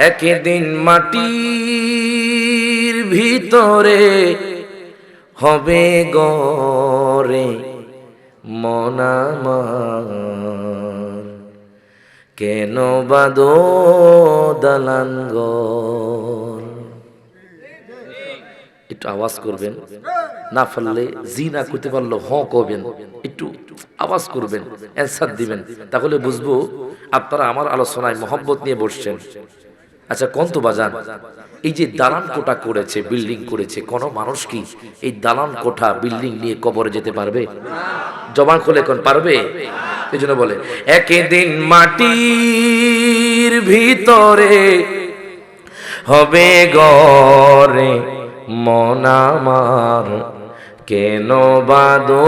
একদিন মাটির ভিতরে হবে গরে মন আমার, কেন বাঁধো দালান ঘর। একটু আওয়াজ করবেন, না পারলে জি না করতে পারলো হ কবেন, একটু আওয়াজ করবেন, অ্যান্সার দিবেন, তাহলে বুঝবো আপনারা আমার আলোচনায় মহব্বত নিয়ে বসছেন। আচ্ছা কোন তো বাজান, এই যে দালান কোঠা করেছে, বিল্ডিং করেছে, কোন মানুষ কি এই দালান কোঠা বিল্ডিং নিয়ে কবরে যেতে পারবে? জবান খুলে কোন পারবে? এই জন্য বলে একদিন মাটির ভিতরে হবে গরে মন আমার, কেন বাঁধো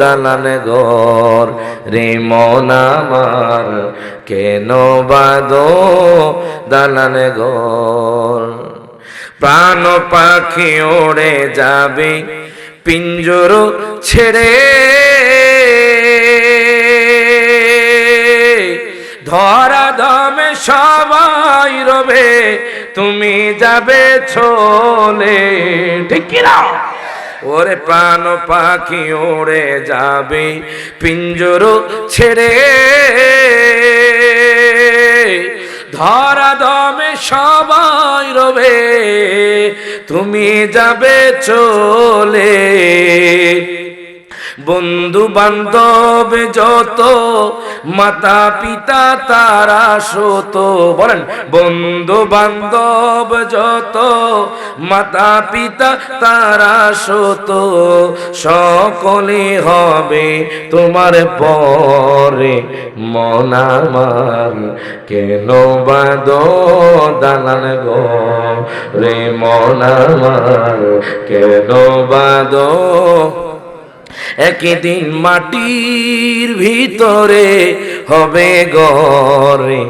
দালান ঘর রে মন আমার, কেন বাঁধো দালান ঘর। প্রাণ পাখি ওড়ে যাবে পিঞ্জর ছেড়ে, ধরা দমে সবাই রবে, তুমি যাবে চলে, ঠিক কি না? ওরে প্রাণ পাখি ওড়ে যাবে পিঞ্জর ছেড়ে, ধরা দমে সবাই রবে, তুমি যাবে চলে। বন্ধু বান্ধব যত, মাতা পিতা তারা শত, বলেন বন্ধু বান্ধব যত, মাতা পিতা তারা শত, সকলে হবে তোমার পরে মন আমার, কেন বাঁধো দালান ঘর রে মন আমার, কেন বাঁধো। একদিন মাটির ভিতরে হবে গরে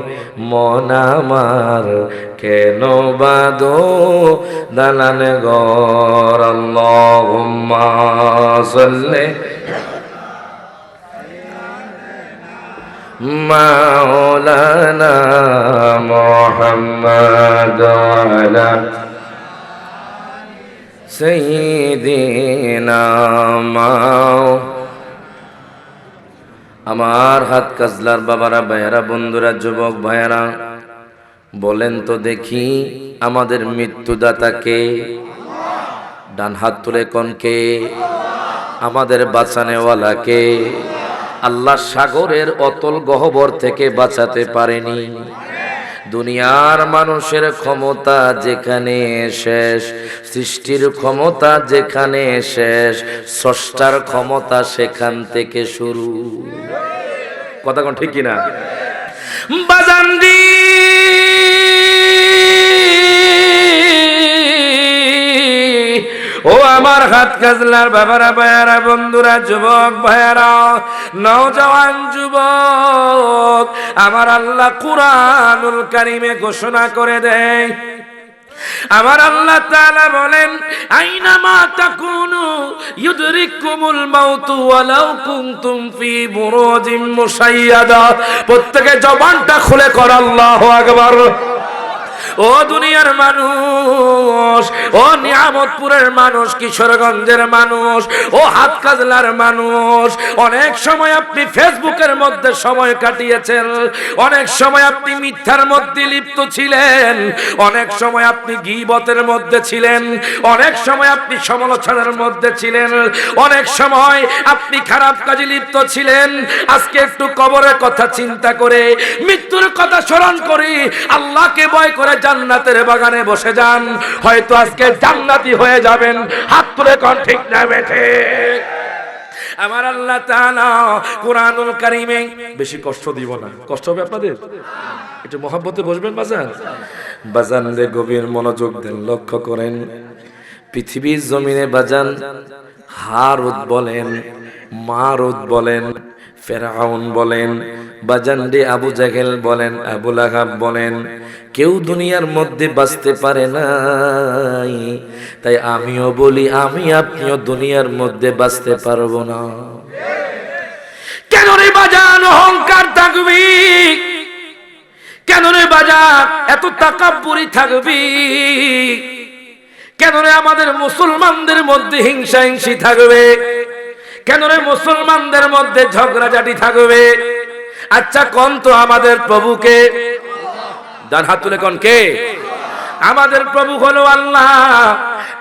মন আমার, কেন বাঁধো দালান ঘর। আল্লাহুম্মা সাল্লি মাওলানা মুহাম্মদ আলা সাইয়্যিদিনা মাও। আমার হাত কাজলার বাবারা, ভাইয়ারা, বন্ধুরা, যুবক ভাইয়ারা, বলেন তো দেখি আমাদের মৃত্যুদাতাকে? ডান হাত তুলে কোনকে? আমাদের বাঁচানেওয়ালাকে? আল্লাহ সাগরের অতল গহ্বর থেকে বাঁচাতে পারেনি? দুনিয়ার মানুষের ক্ষমতা যেখানে শেষ, সৃষ্টির ক্ষমতা যেখানে শেষ, স্রষ্টার ক্ষমতা সেখান থেকে শুরু। কথা কোন ঠিক কিনা? বাজানদি ও আমার হাত কাজলার বাবারা, ভাইয়ারা, বন্ধুরা, যুবক ভাইয়ারা, নওজওয়ান যুবক, আমার আল্লাহ কুরআনুল কারীমে ঘোষণা করে দেয়, আমার আল্লাহ তাআলা বলেন আইনামা তাকুনু ইউদরিকুমুল মাউতু ওয়ালাউ কুনতুম ফি বুরুজিম মুশাইয়াদা। প্রত্যেকে জবানটা খুলে কর আল্লাহু আকবার। ও দুনিয়ার মানুষ, ও নিয়ামতপুরের মানুষ, কিশোরগঞ্জের মানুষ, ও হাতকাজলার মানুষ, অনেক সময় আপনি ফেসবুকের মধ্যে সময় কাটিয়েছেন, অনেক সময় আপনি মিথ্যার মধ্যে লিপ্ত ছিলেন, অনেক সময় আপনি গীবতের মধ্যে ছিলেন, অনেক সময় আপনি সমালোচনার মধ্যে ছিলেন, অনেক সময় আপনি খারাপ কাজে লিপ্ত ছিলেন। আজকে একটু কবরের কথা চিন্তা করে, মৃত্যুর কথা স্মরণ করি, আল্লাহকে ভয় করে জান্নাতের বাগানে বসে যান, হয়তো আজকে জান্নাতি হয়ে যাবেন। হাত তুলে কোন ঠিক না বেঠে? আমার আল্লাহ তাআলা কুরআনুল কারীমে, বেশি কষ্ট দিব না, কষ্ট হবে আপনাদের, একটু মহব্বতে বসবেন বাজান। বাজান রে গভীর মনোযোগ দেন, লক্ষ্য করেন। পৃথিবীর জমিনে বাজান হারুত বলেন, মারুত বলেন, ফেরাউন বলেন, বাজান রে আবু জাহেল বলেন, আবু লাহাব বলেন, কেউ দুনিয়ার মধ্যে বাঁচতে পারে নাই। তাই আমিও বলি, আমি আপনিও দুনিয়ার মধ্যে বাঁচতে পারবো না। কেন রে বাজান অহংকার থাকবি? কেন রে বাজার এত তাকাব্বুরি থাকবি? কেন রে আমাদের মুসলমানদের মধ্যে হিংসা হিংসি থাকবে? কেন রে মুসলমানদের মধ্যে ঝগড়াঝাটি থাকবে? আচ্ছা কোন তো আমাদের প্রভুকে? ডান হাত তুলে কোন কে? আমাদের প্রভু হলো আল্লাহ।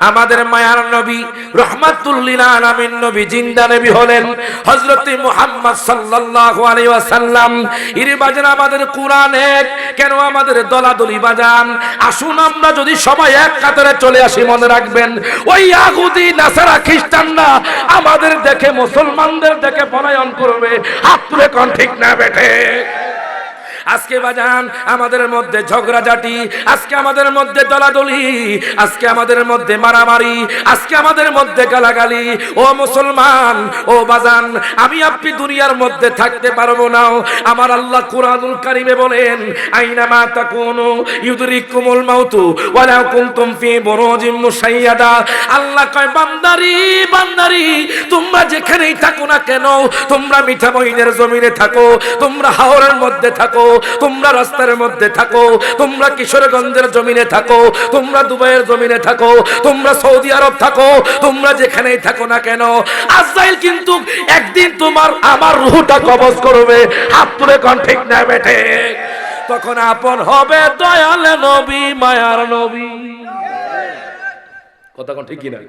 আমাদের মায়ার নবী রাহমাতুল লিল আলামিন নবী জিন্দা নবী হলেন হযরত মুহাম্মদ সাল্লাল্লাহু আলাইহি ওয়াসাল্লাম। এর বাজান আমাদের কোরআনে কেন আমাদের দলাদলি বাজান? আসুন আমরা যদি সবাই এক কাতারে চলে আসি, মনে রাখবেন ওই ইহুদি নাসারা খ্রিস্টানরা আমাদের দেখে মুসলমানদের দেখে পলায়ন করবে। হাত তুলে কোন ঠিক না বেঠে? আজকে বাজান আমাদের মধ্যে ঝগড়াঝাটি, আজকে আমাদের মধ্যে দলাদলি, আজকে আমাদের মধ্যে মারামারি, আজকে আমাদের মধ্যে গালাগালি। ও মুসলমান, ও বাজান, আমি আপনি দুনিয়ার মধ্যে থাকতে পারবো না। আমার আল্লাহ কুরআনুল কারীমে বলেন, আইনামা তাকুনু ইউদরিকুমুল মাউতু ওয়ালা কুনতুম ফি বুরুজিম মুশাইয়াদা। আল্লাহ কয়, বান্দারি বান্দারি, তোমরা যেখানেই থাকো না কেন, তোমরা মিঠা মহিনের জমিনে থাকো, তোমরা হাওরের মধ্যে থাকো, তোমরা রাস্তার মধ্যে থাকো, তোমরা কিশোরগঞ্জের জমিনে থাকো, তোমরা দুবাইয়ের জমিনে থাকো, তোমরা সৌদি আরব থাকো, তোমরা যেখানেই থাকো না কেন, আজরাইল কিন্তু একদিন তোমার আমার রূহটা কবজ করবে। হাত তুলে কোন ঠিক না বেঠে? তখন আপন হবে দয়াল নবী, মায়ার নবী। কথা কোন ঠিক কিনা?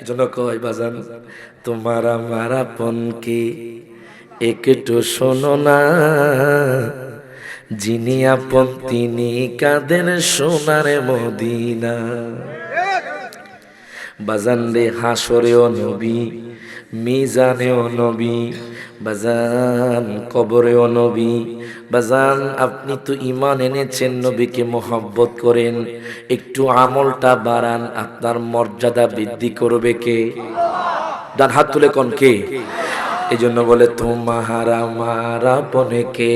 এজন্য কয় বাজান, তোমার আমার আপন কি একটু শোনো না, যিনি আপন তিনি কাঁদেন সোনার মদিনা। বাজান রে হাসরেও নবী, মিজানেও নবী, বাজান কবরেও নবী। বাজান আপনি তো ঈমান এনেছেন, নবীকে মোহাব্বত করেন, একটু আমলটা বাড়ান, আপনার মর্যাদা বৃদ্ধি করবে কে? ডান হাত তুলে কোন কে? এই জন্য বলে, তোমার আমার আপন কে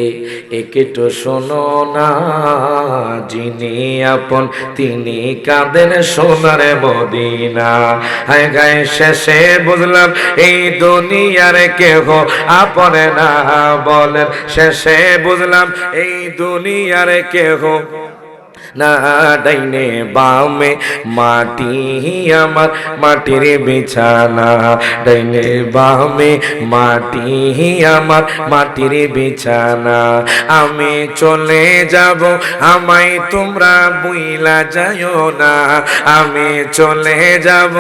একটু শোনো না, যিনি আপন তিনি কাঁদেন সোনার মদিনা। হায় গায়ে শেষে বুঝলাম এই দুনিয়ার কেহ আপন না, বলেন শেষে বুঝলাম এই দুনিয়ার কেহ না। ডাইনে বামে মাটি আমার মাটির বিছানা, ডাইনে বামে মাটি আমার মাটির বিছানা। আমি চলে যাব আমায় তোমরা বুইলা যাইও না, আমি চলে যাব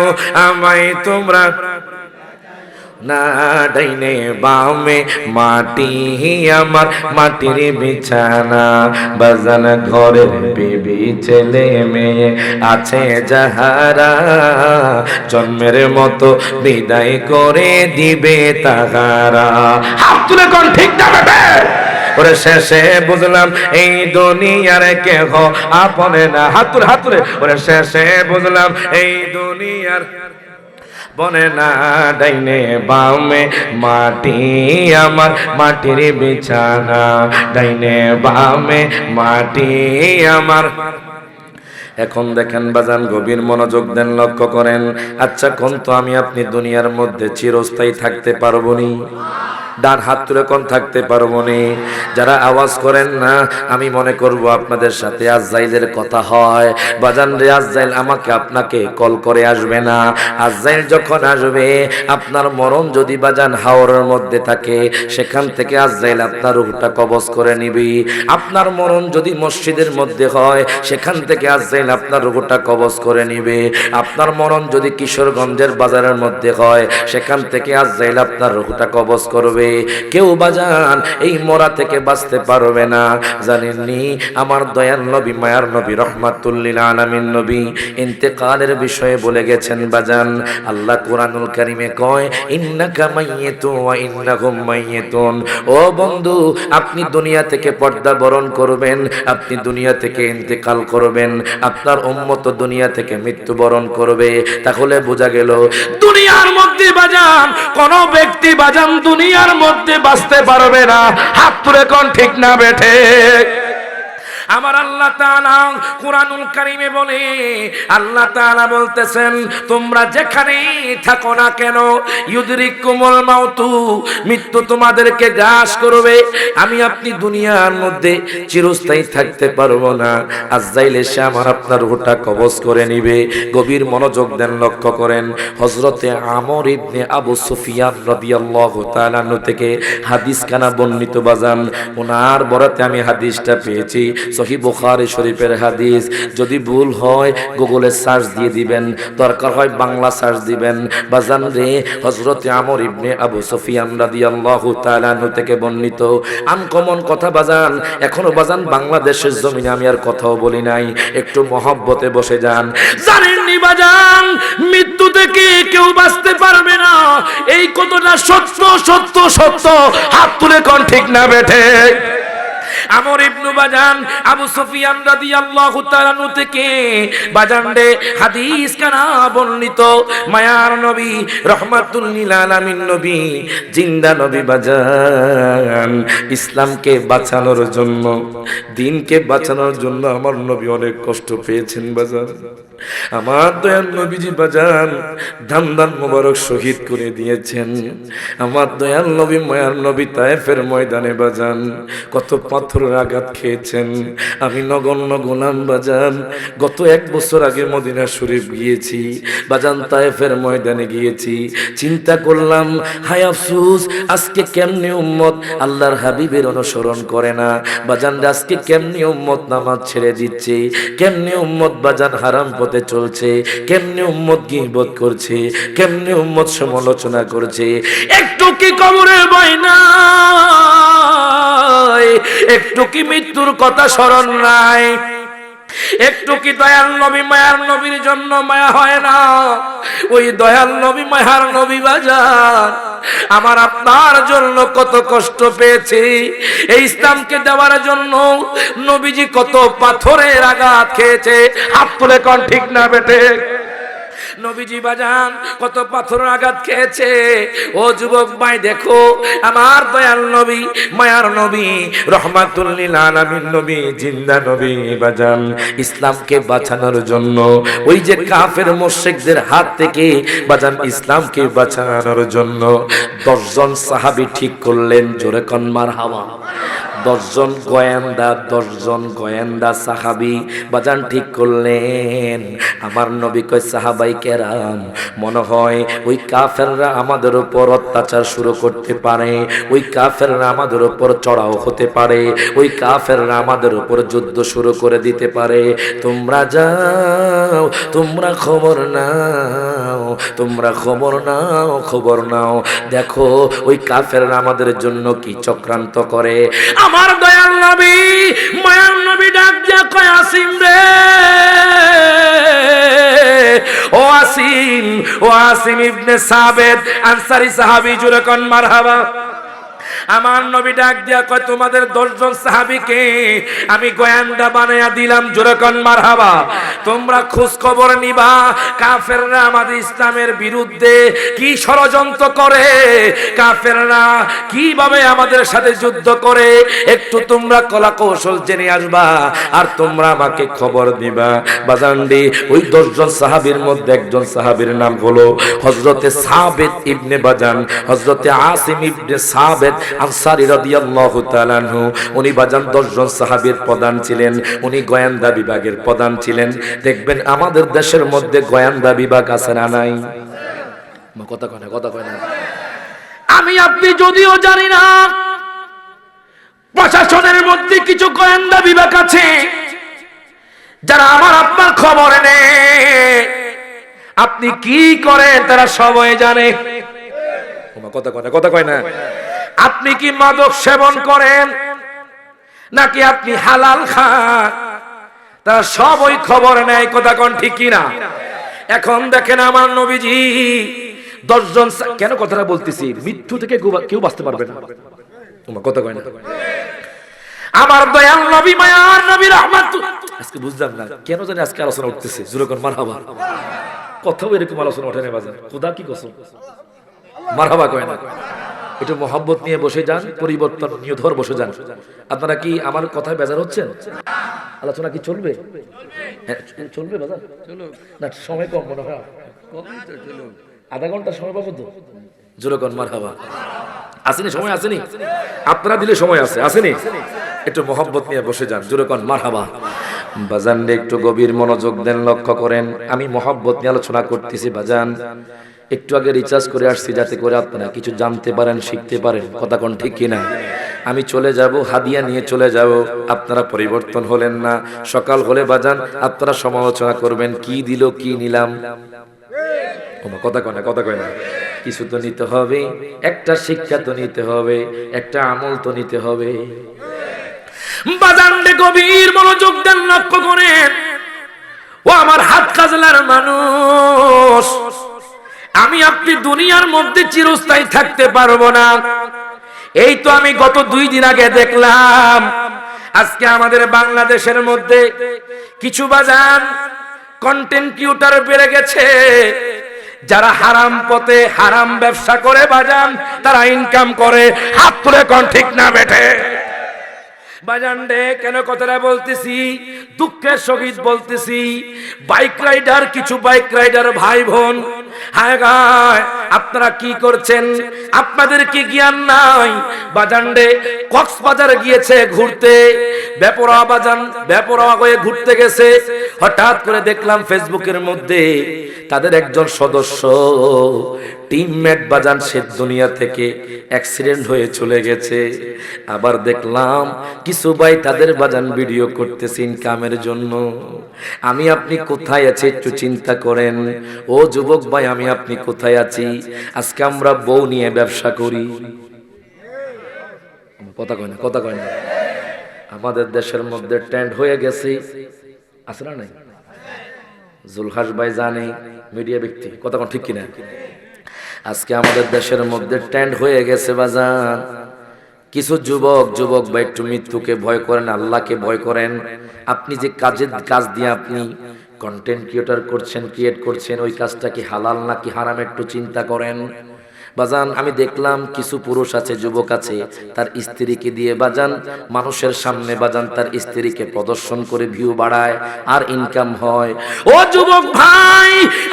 আমায় তোমরা না। ডাইনে বামে মাটি আমার মাটির বিছানা। বাজান ঘরের বিবি ছেলে মেয়ে আছে যাহারা, জন্মের মতো বিদায় করে দিবে তাহারা। হাত তুলে কোন ঠিক না বেটা? ওরে শেষে বুঝলাম এই দুনিয়ার কেহ আপনে না। হাত তুলে হাত তুলে। ওরে শেষে বুঝলাম এই দুনিয়ার বনে না, ডাইনে বামে মাটি আমার মাটির বিছানা, ডাইনে বামে মাটি আমার। এখন দেখেন বাজান, গভীর মনোযোগ দেন, লক্ষ্য করেন। আচ্ছা কোন তো আমি আপনি দুনিয়ার মধ্যে চিরস্থায়ী থাকতে পারবো নি? ডান হাত তুলে কোন থাকতে পারবো নি? যারা আওয়াজ করেন না, আমি মনে করব আপনাদের সাথে আজরাইলের কথা হয়। বাজান রে, আজরাইল আমাকে আপনাকে কল করে আসবে না। আজরাইল যখন আসবে, আপনার মরণ যদি বাজান হাওরের মধ্যে থাকে, সেখান থেকে আজরাইল আপনার রূহটা কবজ করে নিবি। আপনার মরণ যদি মসজিদের মধ্যে হয়, সেখান থেকে আজরাইল আপনার রূহটা কবজ করে নিবে। আপনার মরণ যদি কিশোরগঞ্জের বাজারের মধ্যে হয়, সেখান থেকে আজরাইল আপনার রূহটা কবজ করবে। কেউ বাজান এই মরা থেকে বাঁচতে পারবে না। জানেননি আমার দয়াল নবী, মায়ার নবী, রহমাতুল লিল আলামিন নবী ইন্তেকালের বিষয়ে বলে গেছেন বাজান। আল্লাহ কুরআনুল কারীমে কয়, ইন্নাকা মাইয়িতুন ওয়া ইন্নাহুম মাইয়িতুন। ও বন্ধু, আপনি দুনিয়া থেকে পর্দা বরণ করবেন, আপনি দুনিয়া থেকে ইন্তেকাল করবেন, আপনার উম্মত দুনিয়া থেকে মৃত্যুবরণ করবে। তাহলে বোঝা গেল দুনিয়ার মধ্যে বাজান কোন ব্যক্তি বাজান দুনিয়ার মধ্যে বাঁচতে পারবে না। হাত তুলে কোন ঠিক না বেঠে? আমার আল্লাহ তাআলা কুরআনুল কারীমে বলে, আল্লাহ তাআলা বলতেছেন তোমরা যেখানেই থাকো না কেন ইউদরিকুমুল মাউতু, মৃত্যু তোমাদেরকে গ্রাস করবে। আমি আপনি দুনিয়ার মধ্যে চিরস্থায়ী থাকতে পারবো না, আজরাইল এসে আমার আপনার রূহটা কবজ করে নিবে। গভীর মনোযোগ দেন, লক্ষ্য করেন। হযরতে আমর ইবনে আবু সুফিয়ান রাদিয়াল্লাহু তাআলা আনহু থেকে হাদিস কানা বর্ণিত বাজান, ওনার বরাতে আমি হাদিসটা পেয়েছি, সহিহ বুখারী শরীফের হাদিস। যদি ভুল হয় গুগলে সার্চ দিয়ে দিবেন, দরকার হয় বাংলা সার্চ দিবেন বাজান রে। হযরতে আমর ইবনে আবু সুফিয়ান রাদিয়াল্লাহু তাআলা আনহু থেকে বর্ণিত আনকমন কথা বাজান। এখনো বাজান বাংলাদেশের জমিনে আমি আর কথাও বলি নাই, একটু মহব্বতে বসে যান। জানেননি বাজান মৃত্যু থেকে কেউ বাঁচতে পারবে না, এই কথাটা সত্য সত্য সত্য। হাত তুলে কোন ঠিক না বেঠে? আমর ইবনে বাজান আবু সুফিয়ান রাদিয়াল্লাহু তাআলা আনহু থেকে বাজান রে হাদিস কানা বর্ণিত, মায়ার নবী রাহমাতুল লিল আলামিন নবী, জিন্দা নবী বাজান। ইসলামকে বাঁচানোর জন্য, দ্বীনকে বাঁচানোর জন্য আমার নবী অনেক কষ্ট পেয়েছেন বাজান। আমার দয়াল নবীজি বাজান দান মোবারক শহীদ করে দিয়েছেন। আমার দয়াল নবী মায়ার নবী তায়েফের ময়দানে বাজান কত পাথরের আঘাত খেয়েছেন। আমি নগণ্য গোলাম বাজান গত 1 বছর আগে মদিনা শরীফ গিয়েছি বাজান, তায়েফের ময়দানে গিয়েছি। চিন্তা করলাম হায় আফসোস, আজকে কেমনে উম্মত আল্লাহর হাবিবের অনুসরণ করে না বাজান, আজকে কেমনে উম্মত নামাজ ছেড়ে দিচ্ছে, কেমনে উম্মত বাজান হারাম পথে চলছে, কেমনে উম্মত গীবত করছে, কেমনে উম্মত সমালোচনা করছে। একটু কি কবরের ভয় নাই? একটু কি মৃত্যুর কথা স্মরণ নাই? একটু কি দয়াল নবী মায়ার নবীর জন্য মায়া হয় না? ওই দয়াল নবী মায়ার নবী বাজান আমার আপনার জন্য কত কষ্ট পেয়েছি, এই ইসলামকে দেওয়ার জন্য নবীজি কত পাথরের আঘাত খেয়েছে। হাত তুলে কোন ঠিক না বেটে? নবীজি বাজান কত পাথরের আঘাত খেয়েছে। ও যুবক ভাই দেখো, আমার দয়াল নবী মায়ার নবী রহমাতুল লিল আলামিন নবী, জিন্দা নবী বাজান ইসলামকে বাঁচানোর জন্য, ওই যে কাফের মুশরিকদের হাত থেকে বাজান ইসলামকে বাঁচানোর জন্য 10 জন সাহাবী ঠিক করলেন। জোরে কোন মারহাবা। 10 জন গোয়েন্দা, 10 জন গোয়েন্দা সাহাবী বাজান ঠিক করলেন। আমার নবী কয় সাহাবাই কেরাম, মনে হয় ওই কাফেররা আমাদের উপর অত্যাচার শুরু করতে পারে, ওই কাফেররা আমাদের উপর চড়াও হতে পারে, ওই কাফেররা আমাদের উপর যুদ্ধ শুরু করে দিতে পারে। তোমরা যাও, তোমরা খবর নাও, তোমরা খবর নাও, খবর নাও, দেখো ওই কাফেররা আমাদের জন্য কি চক্রান্ত করে। আমার দয়াল নবী মায়ার নবী ডাক দিয়া কয় আসিম রে, ও আসিম, ও আসিম ইবনে সাবেদ আনসারী সাহাবী, জোরে কোন মারহাবা। আমার নবী ডাক দিয়া কয় তোমাদের 10 জন সাহাবীকে আমি গোয়েন্দা বানায়া দিলাম, জোরে কোন মারহাবা। তোমরা খোঁজ খবর নিবা কাফেররা আমাদের ইসলামের বিরুদ্ধে কি ষড়যন্ত্র করে, কাফেররা কিভাবে আমাদের সাথে যুদ্ধ করে, একটু তোমরা কলা কৌশল জেনে আসবা আর তোমরা আমাকে খবর দিবা। বাজানডি ওই 10 জন সাহাবীর মধ্যে একজন সাহাবীর নাম হলো হযরতে সাবেত ইবনে বাজান, হযরতে আসিম ইবনে সাবেত আনসারী রাদিয়াল্লাহু তাআলা আনহু। উনি বাজান 10 জন সাহাবীর প্রধান ছিলেন, উনি গোয়েন্দা বিভাগের প্রধান ছিলেন। দেখবেন আমাদের দেশের মধ্যে গোয়েন্দা বিভাগ আছে না নাই? কথা কয় না, কথা কয় না। আমি আপনি যদিও জানি না প্রশাসনের মধ্যে কিছু গোয়েন্দা বিভাগ আছে যারা আমার আপনার খবর নেয়, আপনি কি করেন তারা সবাই জানে। কথা কয় না, কথা কয় না। আপনি কি মাদক সেবন করেন নাকি আপনি হালাল খান, তারা সব ওই খবর নেয়। কথা কোন ঠিক কিনা? এখন দেখেন আমার নবীজি 10 জন, কেন কথাটা বলতেছি, মৃত্যু থেকে কেউ বাঁচতে পারবে না। তোমার কথা কয় না। আমার দয়াল নবী মায়ার নবী রাহমাতুল্লাহ, আজকে বুঝলাম না কেন জানি আজকে আলোচনা উঠতেছে, জোরে কোন মারহাবা। কথাও এরকম আলোচনা ওঠে না বাজার, খোদা কি কসম, মারহাবা কয় না। একটু মহব্বত নিয়ে বসে যান, পরিবর্তন নিয়ে ধর বসে যান। আপনারা কি আমার কথায় বেজার হচ্ছেন? আলোচনা কি চলবে? হ্যাঁ, চলবে বাজার না, সময় কম মনে হয়। আধা ঘন্টা সময় পাবো তো? জোরে কোন মারহাবা। আসেনি সময়, আসেনি? আপনারা দিলে সময় আছে, আসেনি? একটু মহব্বত নিয়ে বসে যান, জোরে কোন মারহাবা। বাজান একটু গভীর মনোযোগ দেন, লক্ষ্য করেন আমি মহব্বত নিয়ে আলোচনা করতেছি। বাজান একটু আগে রিচার্জ করে আসছি যাতে করে আপনারা কিছু জানতে পারেন, শিখতে পারেন। কথা কোন ঠিক কিনা? আমি চলে যাব, হাদিয়া নিয়ে চলে যাব, আপনারা পরিবর্তন হলেন না। সকাল হলে বাজান আপনারা সমালোচনা করবেন, কি দিল কি নিলাম। কথা কয় না, কথা কয় না। কিছু তো নিতে হবে, একটা শিক্ষা তো নিতে হবে, একটা আমল তো নিতে হবে। বাজারে গভীর মনোযোগ দেন, লক্ষ্য করেন। ও আমার হাত কাজলার মানুষ, আমি আপনি দুনিয়ার মধ্যে চিরস্থায়ী থাকতে পারবো না। এই তো আমি গত 2 দিন আগে দেখলাম, আজকে আমাদের বাংলাদেশের মধ্যে কিছু বাজান কন্টেন্ট ক্রিয়েটর বেড়ে গেছে, যারা হারাম পথে হারাম ব্যবসা করে বাজান তারা ইনকাম করে। হাত তুলে কোন ঠিক না বেঠে? বাজান রে কেন কথাটা বলতেছি, দুঃখের সহিত বলতেছি। বাইক রাইডার, কিছু বাইক রাইডার ভাই বোন, হায় গায় আপনারা কি করছেন? আপনাদের কি জ্ঞান নাই? বাজান রে কক্সবাজার গিয়েছে ঘুরতে, বেপরোয়া বাজান বেপরোয়া হয়ে ঘুরতে গেছে। হঠাৎ করে দেখলাম ফেসবুকের মধ্যে তাদের একজন সদস্য টিমমেট বাজান সে দুনিয়া থেকে অ্যাক্সিডেন্ট হয়ে চলে গেছে। আবার দেখলাম কিছু ভাই তাদের বাজান ভিডিও করতেছে ইনকামের জন্য। আমি আপনি কোথায় আছি একটু চিন্তা করেন। ও যুবক ভাই, আমি আপনি কোথায় আছি? আজকে আমরা বউ নিয়ে ব্যবসা করি। কথা কয় না, কথা কয় না। আমাদের দেশের মধ্যে ট্রেন্ড হয়ে গেছে, আছে না নাই? জুলহাস ভাই জানে, মিডিয়া ব্যক্তি, কথা কোন ঠিক কিনা? আজকে আমাদের দেশের মধ্যে ট্রেন্ড হয়ে গেছে বাজান। কিছু যুবক ভাই একটু মৃত্যুকে ভয় করেন, আল্লাহকে ভয় করেন। আপনি যে কাজ দিয়ে আপনি কন্টেন্ট ক্রিয়েটর করছেন, ক্রিয়েট করছেন, ওই কাজটা কি হালাল নাকি হারাম একটু চিন্তা করেন বাজান। আমি দেখলাম কিছু পুরুষ আছে, যুবক আছে, তার স্ত্রীকে দিয়ে বাজান মানুষের সামনে বাজান তার স্ত্রীকে প্রদর্শন করে ভিউ বাড়ায় আর ইনকাম হয়। ও যুবক ভাই,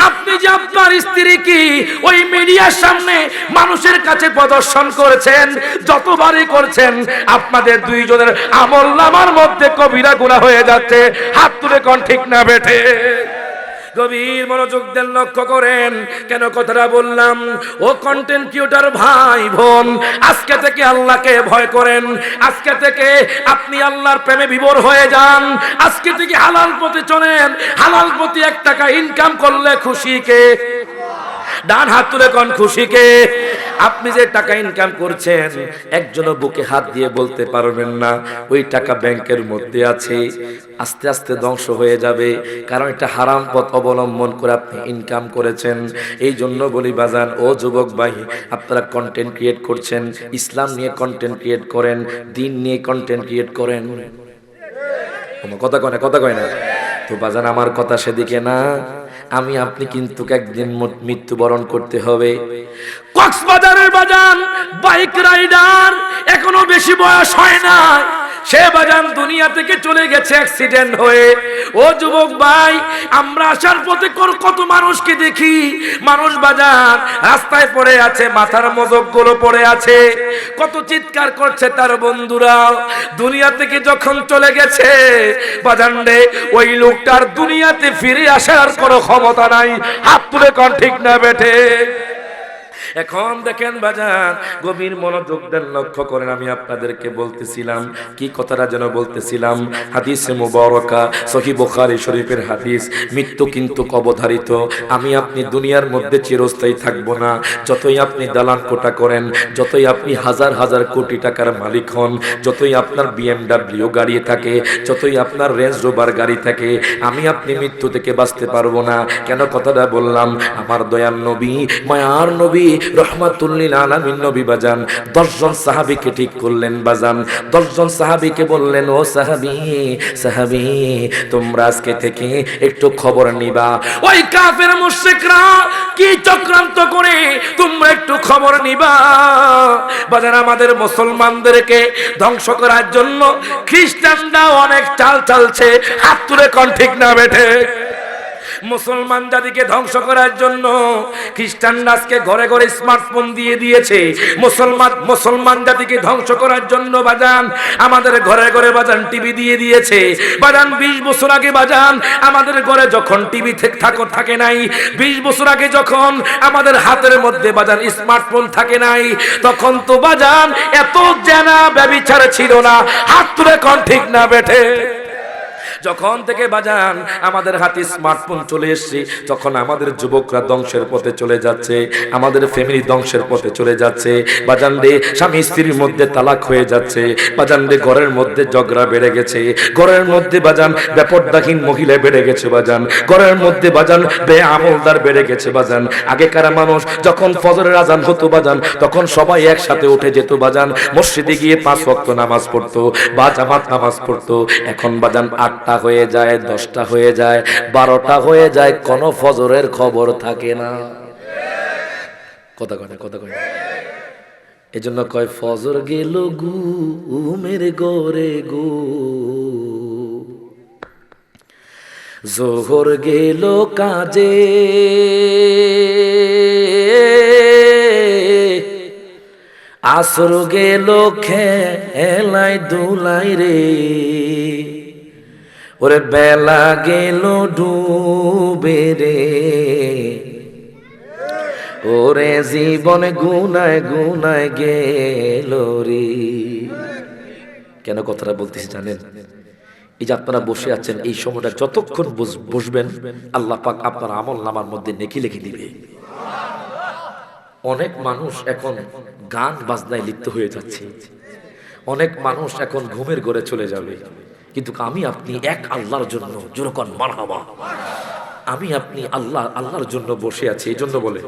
আপনি যে আপনার স্ত্রীকে ওই মিডিয়ার সামনে মানুষের কাছে প্রদর্শন করেছেন, যতবারই করছেন, আপনাদের দুইজনের আমলনামার মধ্যে কবিরা গুনাহ হয়ে যাচ্ছে। হাত তুলে কোন ঠিক না বেঠে? গভীর মনোযোগ দেন, লক্ষ্য করেন কেন কথাটা বললাম। ও কন্টেন্ট ক্রিয়েটর ভাই বোন, আজকে থেকে আল্লাহকে ভয় করেন। আজকে থেকে আপনি আল্লাহর প্রেমে বিভোর হয়ে যান। আজকে থেকে হালাল পথে চলেন। হালাল পথে 1 টাকা ইনকাম করলে খুশি কে? ডান হাত তুলে কোন খুশি কে? আপনি যে টাকা ইনকাম করছেন, একজনও বুকে হাত দিয়ে বলতে পারবেন না ওই টাকা ব্যাংকের মধ্যে আছে। আস্তে আস্তে ধ্বংস হয়ে যাবে, কারণ এটা হারাম পথ অবলম্বন করে আপনি ইনকাম করেছেন। এই জন্য বলি বাজান, ও যুবক ভাই, আপনারা কন্টেন্ট ক্রিয়েট করছেন, ইসলাম নিয়ে কন্টেন্ট ক্রিয়েট করেন, দিন নিয়ে কন্টেন্ট ক্রিয়েট করেন। কথা কয় না, কথা কয় না। তো বাজান আমার কথা সেদিকে না। আমি আপনি কিন্তু একদিন মৃত্যুবরণ করতে হবে। কক্সবাজারের বাজান বাইক রাইডার, এখনো বেশি বয়স হয় না, সে বাজান দুনিয়া থেকে চলে গেছে অ্যাক্সিডেন্ট হয়ে। ও যুবক ভাই, আমরা আসার পথে কত মানুষকে দেখি, মানুষ বাজান রাস্তায় পড়ে আছে, মাথার মজক গুলো পড়ে আছে, কত চিৎকার করছে তার বন্ধুরা। দুনিয়া থেকে যখন চলে গেছে বাজান রে, ওই লোকটার দুনিয়াতে ফিরে আসার কোনো ক্ষমতা নাই। হাত তুলে কোন ঠিক না বেঠে? এখন দেখেন বাজান, গভীর মনোযোগ দেন, লক্ষ্য করেন। আমি আপনাদেরকে বলতেছিলাম, কি কথাটা যেন বলতেছিলাম, হাদিসে মুবারাকা সহিহ বুখারী শরীফের হাদিস, মৃত্যু কিন্তু অবধারিত। আমি আপনি দুনিয়ার মধ্যে চিরস্থায়ী থাকবো না। যতই আপনি দালান কোটা করেন, যতই আপনি হাজার হাজার কোটি টাকার মালিক হন, যতই আপনার BMW গাড়ি থাকে, যতই আপনার রেঞ্জ রোভার গাড়ি থাকে, আমি আপনি মৃত্যু থেকে বাঁচতে পারবো না। কেন কথাটা বললাম? আমার দয়াল নবী, মায়ার নবী রহমাতুল লিল আলামিন নবী বাজান 10 জন সাহাবীকে ঠিক করলেন বাজান। 10 জন সাহাবীকে বললেন, ও সাহাবী তোমরা আজকে থেকে একটু খবর নিবা, ওই কাফের মুশরিকরা কি চক্রান্ত করে তোমরা একটু খবর নিবা। বাজান আমাদের মুসলমানদেরকে ধ্বংস করার জন্য খ্রিস্টানরা অনেক চাল চালছে, হাত তুলে কোন ঠিক না বেঠে। মুসলমান জাতিকে ধ্বংস করার জন্য খ্রিস্টানরা আজকে ঘরে ঘরে স্মার্টফোন দিয়ে দিয়েছে। মুসলমান জাতিকে ধ্বংস করার জন্য বাজান আমাদের ঘরে ঘরে বাজান টিভি দিয়ে দিয়েছে। বাজান 20 বছর আগে বাজান আমাদের ঘরে যখন টিভি থাকে নাই, 20 বছর আগে যখন আমাদের হাতের মধ্যে বাজান স্মার্টফোন থাকে নাই, তখন তো বাজান এত জানা ব্যভিচার ছিল না, হাত তুলে কোন ঠিক না বেঠে। যখন থেকে বাজান আমাদের হাতে স্মার্টফোন চলে এসেছে, তখন আমাদের যুবকরা ধ্বংসের পথে চলে যাচ্ছে, আমাদের ফ্যামিলি ধ্বংসের পথে চলে যাচ্ছে। বাজান রে স্বামী স্ত্রীর মধ্যে তালাক হয়ে যাচ্ছে, বাজান রে ঘরের মধ্যে ঝগড়া বেড়ে গেছে, ঘরের মধ্যে বাজান বেপরদাহীন মহিলা বেড়ে গেছে, বাজান ঘরের মধ্যে বাজান বেআমলদার বেড়ে গেছে। বাজান আগেকার মানুষ যখন ফজরের আজান হতো বাজান, তখন সবাই একসাথে উঠে যেত বাজান, মসজিদে গিয়ে 5 ওয়াক্ত নামাজ পড়তো বা জামাত নামাজ পড়তো। এখন বাজান 8টা হয়ে যায়, 10টা হয়ে যায়, 12টা হয়ে যায়, কোনো ফজরের খবর থাকে না। কথা কয় এজন্য কয় ফজর গেল ঘুমের ঘরে গো, জোহর গেল কাজে, আসর গেল খেলাই দুলাই রে, ওরে বেলা গেল ডুবে রে, ওরে জীবন গুনায় গুনায় গেল রে। কেন কথাটা বলতেছি জানেন? এই যে আপনারা বসে আছেন, এই সময়টা যতক্ষণ বসবেন আল্লাহ পাক আপনার আমল নামার মধ্যে নেকি লিখে দিবে। অনেক মানুষ এখন গান বাজনায় লিপ্ত হয়ে যাচ্ছে, অনেক মানুষ এখন ঘুমের ঘরে চলে যাবে, কিন্তু আমি আপনি এক আল্লাহর জন্য, যেরকম মারহাবা, আমি আপনি আল্লাহর জন্য বসে আছি। এই জন্য বলে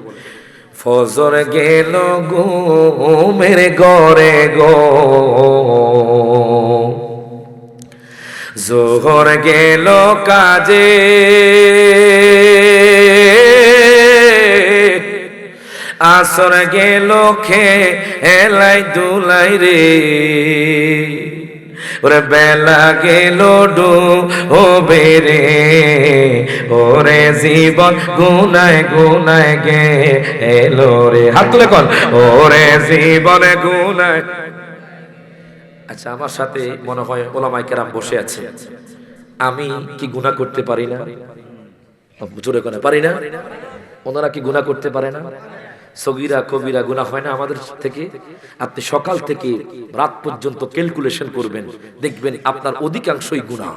ফজর গেল ঘুমের ঘরে গো, জোহর গেল কাজে, আসর গেল খেলাই দুলাই রে, ওরে বেলা গেল ডুবে রে, ওরে জীবন গুনায় গুনায় গেল রে। হাত তুলে কোন ওরে জীবন গুনায়। আচ্ছা, আমার সাথে মনে হয় ওলামায়ে কেরাম বসে আছে, আমি কি গুনাহ করতে পারি না? জোরে কোন পারি না? ওনারা কি গুনাহ করতে পারে না? সগীরা কবিরা গুনাহ হয় না আমাদের থেকে? আপনি সকাল থেকে রাত পর্যন্ত ক্যালকুলেশন করবেন, দেখবেন আপনার অধিকাংশই গুনাহ।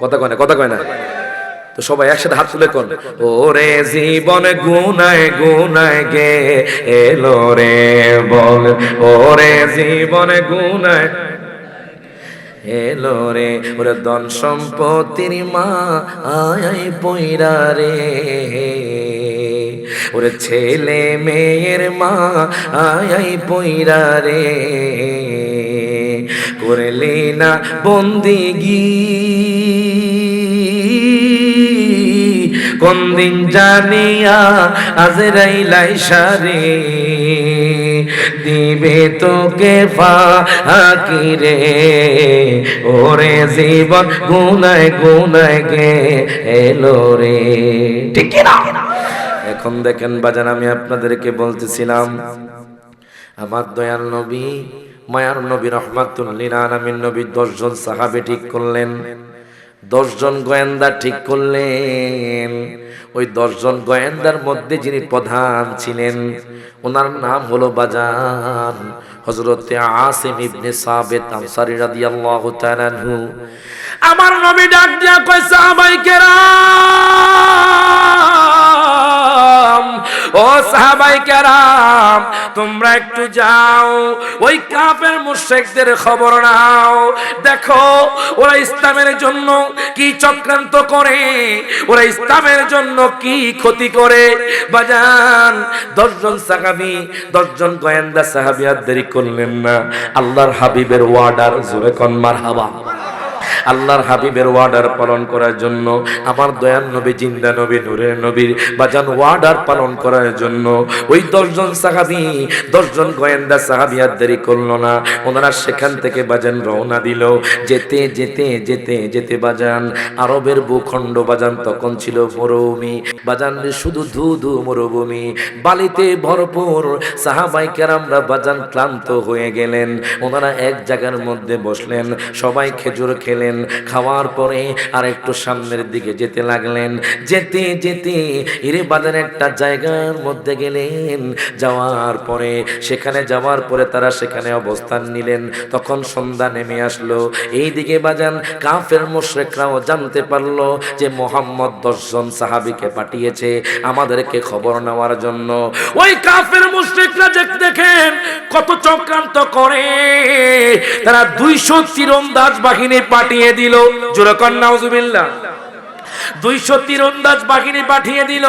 কথা কয় না? তো সবাই একসাথে হাত তুলে কোন ওরে জীবন গুনায় গুনায় গেলো রে, বল ওরে জীবন গুনায় এলো রে, ওরে ধন সম্পত্তির মা আয় পয়রা রে, ওরে ছেলে মেয়ের মা আয় পয়রা রে, করলি না বন্দিগি কোন দিন জানিয়া আজরাইল সারে, দিবে তোকে ফাঁকি রে, ওরে জীবন গুনায় গুনায় গেলো রে। ঠিক না? এখন দেখেন বাজান, আমি আপনাদেরকে বলতেছিলাম আমার দয়াল নবী, মায়ার নবী, রহমাতুল লিল আলামিন নবী 10 জন সাহাবী ঠিক করলেন, 10 জন গোয়েন্দা ঠিক করলেন। ওই 10 জন গোয়েন্দার মধ্যে যিনি প্রধান ছিলেন, ওনার নাম হলো বাজান হযরতে আসিম ইবনে সাবিত আনসারী রাদিয়াল্লাহু তাআলা আনহু। আমার নবী ডাক দিয়া কয়, সাহাবায়ে কেরাম, ও সাহাবায়ে কেরাম, তোমরা একটু যাও ওই কাফের মুশরিকদের খবর নাও, দেখো ওরা ইসলামের জন্য কি চক্রান্ত করে, ওরা ইসলামের জন্য কি ক্ষতি করে। বাজান 10 জন সাহাবী, 10 জন গোয়েন্দা সাহাবী আর দেরি করলেন না, আল্লাহর হাবিবের ওয়ার্ডার, জোরে কোন মারহাবা, আল্লাহর হাবিবের ওয়ার্ডার পালন করার জন্য, আমার দয়াল নবী জিন্দা নবী নূরের নবীর বাজান ওয়ার্ডার পালন করার জন্য ওই 10 জন সাহাবী, 10 জন গোয়েন্দা সাহাবী আর দেরি করলো না, ওনারা সেখান থেকে বাজান রওনা দিল। যেতে যেতে যেতে যেতে বাজান আরবের ভূখণ্ড বাজান তখন ছিল মরুভূমি, বাজান শুধু ধুধু মরুভূমি, বালিতে ভরপুর। সাহাবায়ে কেরামরা বাজান ক্লান্ত হয়ে গেলেন, ওনারা এক জায়গার মধ্যে বসলেন, সবাই খেজুর খেলেন, খাওয়ার পরে আর একটু সামনের দিকে যেতে লাগলেন। যেতে যেতে এর বাজারে একটা জায়গার মধ্যে গেলেন, যাওয়ার পরে সেখানে যাওয়ার পরে তারা সেখানে অবস্থান নিলেন। তখন সন্ধ্যা নেমে আসলো। এইদিকে বাজান কাফের মুশরিকরাও জানতে পারলো যে মুহাম্মদ 10 জন সাহাবীকে পাঠিয়েছে আমাদেরকে খবর নেওয়ার জন্য। ওই কাফের মুশরিকরা দেখেন কত চক্রান্ত করে, তারা 200 তীরন্দাজ বাহিনী পাঠিয়ে দিল, জোরে কোন নাউজুবিল্লাহ। 200 তীরন্দাজ বাহিনী পাঠিয়ে দিল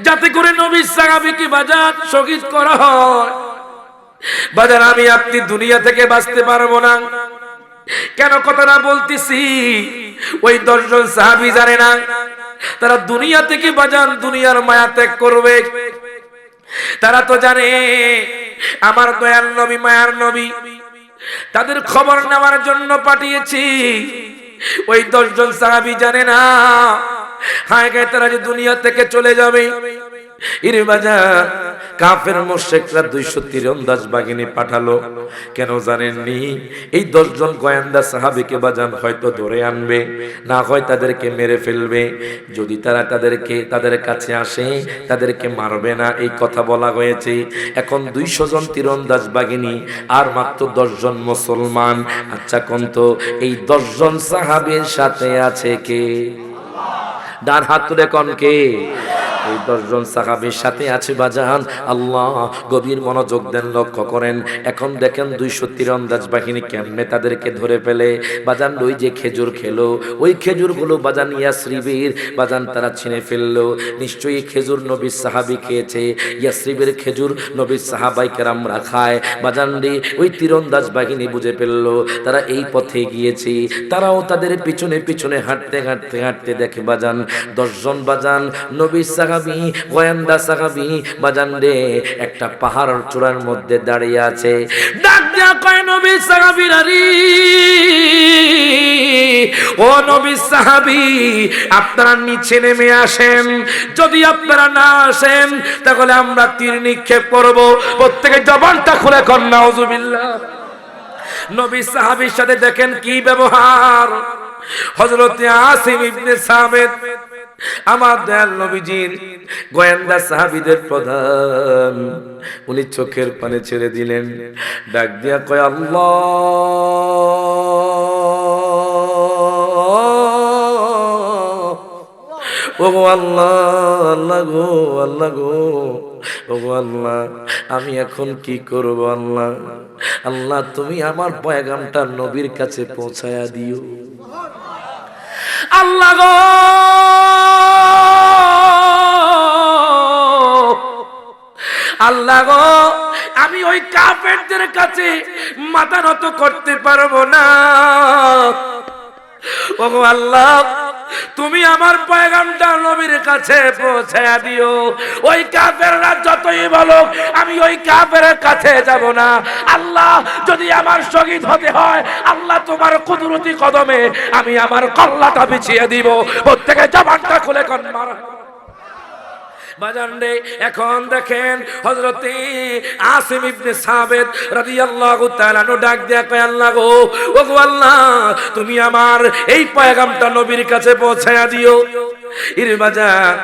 যাতে করে নবীর সাহাবীকে বাজার শহীদ করা হয়। বাজার আমি আপনি দুনিয়া থেকে বাঁচতে পারবো না। কেন কথাটা বলতেছি, ওই 10 জন সাহাবী জানে না তারা দুনিয়া থেকে বাজার দুনিয়ার মায়া ত্যাগ করবে। তারা তো জানে আমার দয়াল নবী মায়ার নবী, তাদের খবর নেওয়ার জন্য পাঠিয়েছি। ওই 10 জন সাহাবী জানে না হায় গায়ে তারা যে দুনিয়া থেকে চলে যাবে। ইরে বাজার কাফের মুশরিকরা 200 তীরন্দাজ বাহিনী পাঠালো, কেন জানেননি? এই 10 জন গোয়েন্দা সাহাবীকে বাজান হয়তো ধরে আনবে, না হয় তাদেরকে মেরে ফেলবে। যদি তারা তাদের কাছে আসে তাদেরকে মারবে না, এই কথা বলা হয়েছে। এখন 200 জন তীরন্দাজ বাহিনী আর মাত্র 10 জন মুসলমান। আচ্ছা কোন তো এই 10 জন সাহাবীর সাথে আছে কে? ডান হাত তুলে কোন কে? এই 10 জন সাহাবীর সাথে আছে বাজান আল্লাহ। গভীর মনোযোগ দেন, লক্ষ্য করেন। এখন দেখেন 200 তীরন্দাজ বাহিনী কেমনে তাদেরকে ধরে ফেলে। বাজান ওই যে খেজুর খেলো, ওই খেজুরগুলো বাজান ইয়াসরিবের বাজান তারা ছিনে ফেললো। নিশ্চয়ই খেজুর নবীর সাহাবী খেয়েছে, ইয়াসরিবের খেজুর নবীর সাহাবায়ে কেরামরা খায়। বাজান রে ওই তীরন্দাজ বাহিনী বুঝে ফেললো তারা এই পথে গিয়েছে। তারাও তাদের পিছনে পিছনে হাঁটতে হাঁটতে হাঁটতে দেখে বাজান 10 জন বাজান নবীর সাহাবী গোয়েন্দা সাহাবী বাজান রে একটা পাহাড়ের চূড়ার মধ্যে দাঁড়িয়ে আছে। ডাক দিয়া কয় নবীর সাহাবীরা রে, ও নবীর সাহাবী আপনারা নিচে নেমে আসেন। যদি আপনারা না আসেন তাহলে আমরা তীর নিক্ষেপ করব। প্রত্যেকে জবানটা খুলে কর নাউজুবিল্লাহ। নবীর সাহাবীর সাথে দেখেন কি ব্যবহার। হযরত আসিম ইবনে সাবিত আমার দয়াল নবীজির গোয়েন্দা সাহাবীদের প্রধান, উনি চোখের পানি ছেড়ে দিলেন, ডাক দিয়া কয় আল্লাহ ও আল্লাহ, আল্লাহ গো, আল্লাহ গো, ও আল্লাহ আমি এখন কি করব? আল্লাহ আল্লাহ তুমি আমার পয়গামটা নবীর কাছে পৌঁছায়া দিও। আল্লাহ গো, আল্লাহ গো আমি ওই কাফেরদের কাছে মাথা নত করতে পারবো না। ওগো আল্লাহ তুমি আমার পয়গামটা নবীর কাছে পৌঁছায়া দিও। ওই কাফেররা যতই বলুক আমি ওই কাফেরের কাছে যাব না। আল্লাহ যদি আমার শহীদ হতে হয় আল্লাহ তোমার কুদরতি কদমে আমি আমার কল্লাটা বিছিয়ে দিব। প্রত্যেকে জবানটা খুলে কোন মারা বাজান রে। এখন দেখেন হযরতে আসিম ইবনে সাবিত রাদিয়াল্লাহু তাআলা নো ডাক দেয়া কয় আল্লাহ গো, ওগো আল্লাহ তুমি আমার এই পয়গামটা নবীর কাছে পৌঁছায়া দিও। ইরে বাজান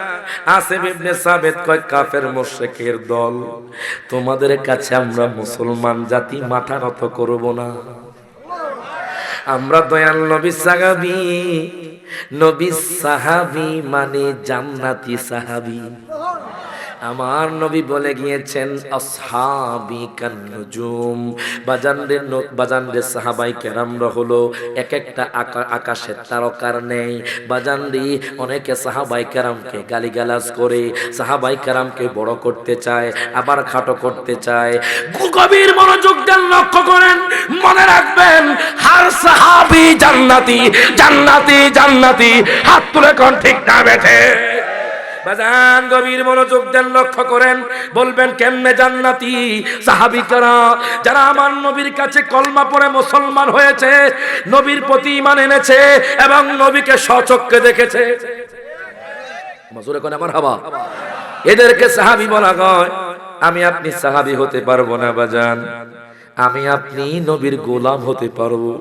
আসিম ইবনে সাবিত কয় কাফের মুশরিকের দল, তোমাদের কাছে আমরা মুসলমান জাতি মাথা নত করব না। আমরা দয়াল নবী সাহাবী, নবী সাহাবী মানে জান্নাতি সাহাবী। আমার নবী বলে গিয়েছেন আসহাবি কান্নুজুম, বাজানদের সাহাবাই কেরামরা হলো এক একটা আকাশের তারকার নেই। বাজানদি অনেকে সাহাবাই কেরামকে গালিগালাজ করে, সাহাবাই কেরামকে বড় করতে চায়, আবার খাটো করতে চায়। গভীর মনোযোগ দেন, লক্ষ্য করেন, মনে রাখবেন হার সাহাবী জান্নাতি জান্নাতি জান্নাতি। হাত তুলে কোন ঠিক না বেঠে বাজান, গভীর মনোযোগ দেন, লক্ষ্য করেন, বলবেন কেমনে জান্নাতি? সাহাবীরা যারা আমার নবীর কাছে কলমা পড়ে মুসলমান হয়েছে, নবীর প্রতি ঈমান এনেছে এবং নবীকে স্বচক্ষে দেখেছে, মজুরে কোন আমার হাবা, এদেরকে সাহাবী বলা হয়। আমি আপনি সাহাবী হতে পারবো না বাজান, আমি আপনি নবীর গোলাম হতে পারবো।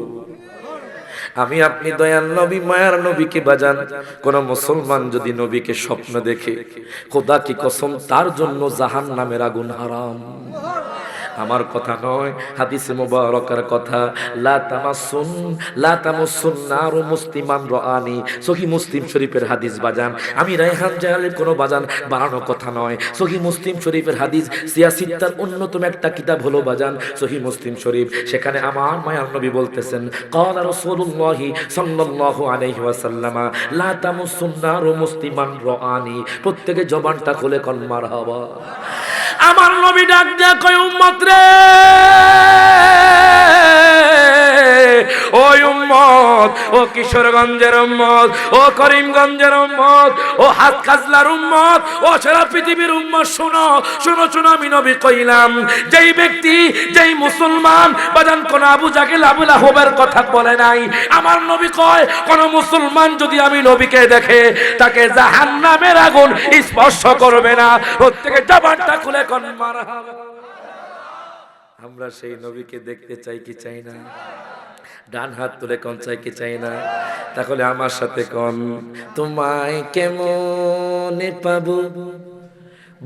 আমি আপনি দয়াল নবী মায়ার নবীকে বাজান, কোন মুসলমান যদি নবীকে স্বপ্ন দেখে, খোদা কি কসম, তার জন্য জাহান্নামের আগুন হারাম। আমার কথা নয়, হাদিসে মুবারকার কথা। লা তামাসসুন নারু মুসলিমান রাআনি, সহিহ মুসলিম শরীফের হাদিস বাজান। আমি রায়হান জালালের কোনো বাজান বানানো কথা নয়, সহিহ মুসলিম শরীফের হাদিস। সিয়াসিত্তার অন্যতম একটা কিতাব হলো বাজান সহিহ মুসলিম শরীফ। সেখানে আমার মায়ার নবী বলতেছেন, ক্বালা রাসূলুল্লাহি সাল্লাল্লাহু আলাইহি ওয়াসাল্লাম, লা তামাসসুন নারু মুসলিমান রাআনি। প্রত্যেকে জবানটা খুলে কোন মারহাবা। আমার নবী ডাক দিয়া কয়, উম্মত রে, ওই উম্মত, ও কিশোরগঞ্জের উম্মত, ও করিমগঞ্জের উম্মত, ও হাতখাজলার উম্মত, ও সারা পৃথিবীর উম্মত, শোনো শোনো শোনো, আমি নবী কইলাম, যেই ব্যক্তি, যেই মুসলমান বাজান কোন আবু জাহেল আবু লাহাবের কথা বলে নাই, আমার নবী কয় কোন মুসলমান যদি আমি নবীকে দেখে, তাকে জাহান্নামের আগুন স্পর্শ করবে না। প্রত্যেকে জবানটা খুলে কোন মারহাবা। আমরা সেই নবীকে দেখতে চাই কি চাই না? ডান হাত তুলে কোন চাই কি চাই না? তাহলে আমার সাথে কোন, তোমায় কেমনে পাবো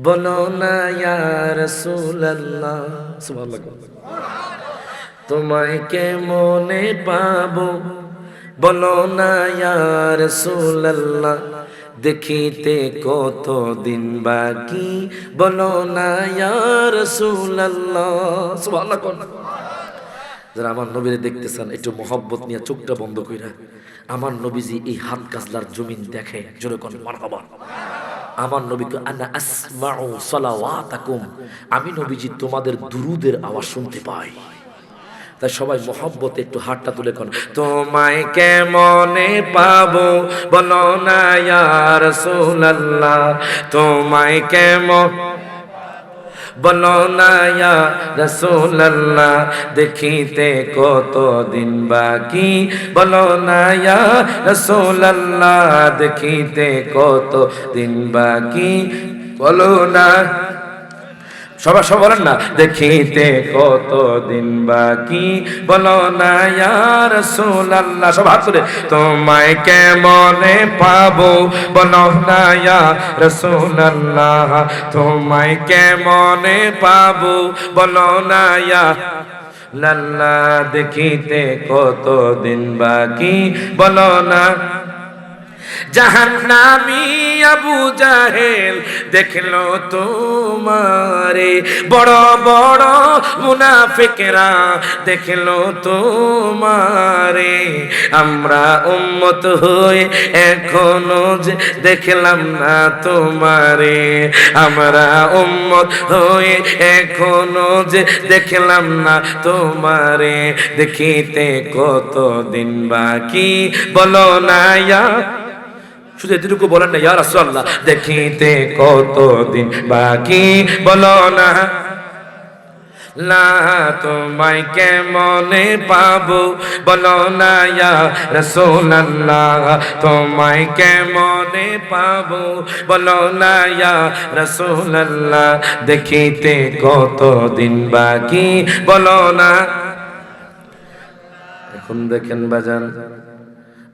বলো না ইয়া রাসূলুল্লাহ, সুবহানাল্লাহ। তোমায় কেমনে পাবো বলো না ইয়া রাসূলুল্লাহ, দেখিতে কত দিন বাকি বলো না ইয়া রাসূলুল্লাহ, সুবহানাল্লাহ। যারা আমার নবীরে দেখতেছেন, একটু মহব্বত নিয়ে চোখটা বন্ধ কইরা, আমার নবীজি এই হাত কাজলার জমিন দেখে, জোরে কোন মারহাবা। আমার নবীকে আনা আসমাউ সালাওয়াতাকুম, আমি নবীজি তোমাদের দুরুদের আওয়াজ শুনতে পাই। তাই সবাই মহব্বতে একটু হাতটা তুলে কোন, তোমায় কেমনে পাবো বলো না ইয়া রাসূলুল্লাহ, তোমায় কেমন বলো না ইয়া রাসূলুল্লাহ, দেখিতে কত দিন বাকি বলো না ইয়া রাসূলুল্লাহ, দেখিতে কত দিন বাকি বলো না। সবাই সব বলেন না, দেখিতে কত দিন বাকি বলো না ইয়া রাসূলুল্লাহ। সব হাত তুলে, তোমায় কেমনে পাবো বলো না ইয়া রাসূলুল্লাহ, তোমায় কেমনে পাবো বলো না ইয়া লাল্লা, দেখিতে কত দিন বাকি বলো না। জাহান্নামী আবু জাহেল দেখলো তোমারে, বড় বড় মুনাফিকরা দেখলো তোমারে, আমরা উম্মত হয়ে এখনো যে দেখলাম না তোমারে, আমরা উম্মত হয়ে এখনো যে দেখলাম না তোমারে, দেখিতে কত দিন বাকি বলো না ইয়া, শুধু এতটুকু বলেন না ইয়া রাসূলুল্লাহ, দেখিতে কত দিন বাকি বলো না। লা তোমায় কেমনে পাবো বলো না ইয়া রাসূলুল্লাহ, তোমায় কেমনে পাবো বলো না ইয়া রাসূলুল্লাহ, দেখিতে কত দিন বাকি বলো না। এখন দেখেন বাজান,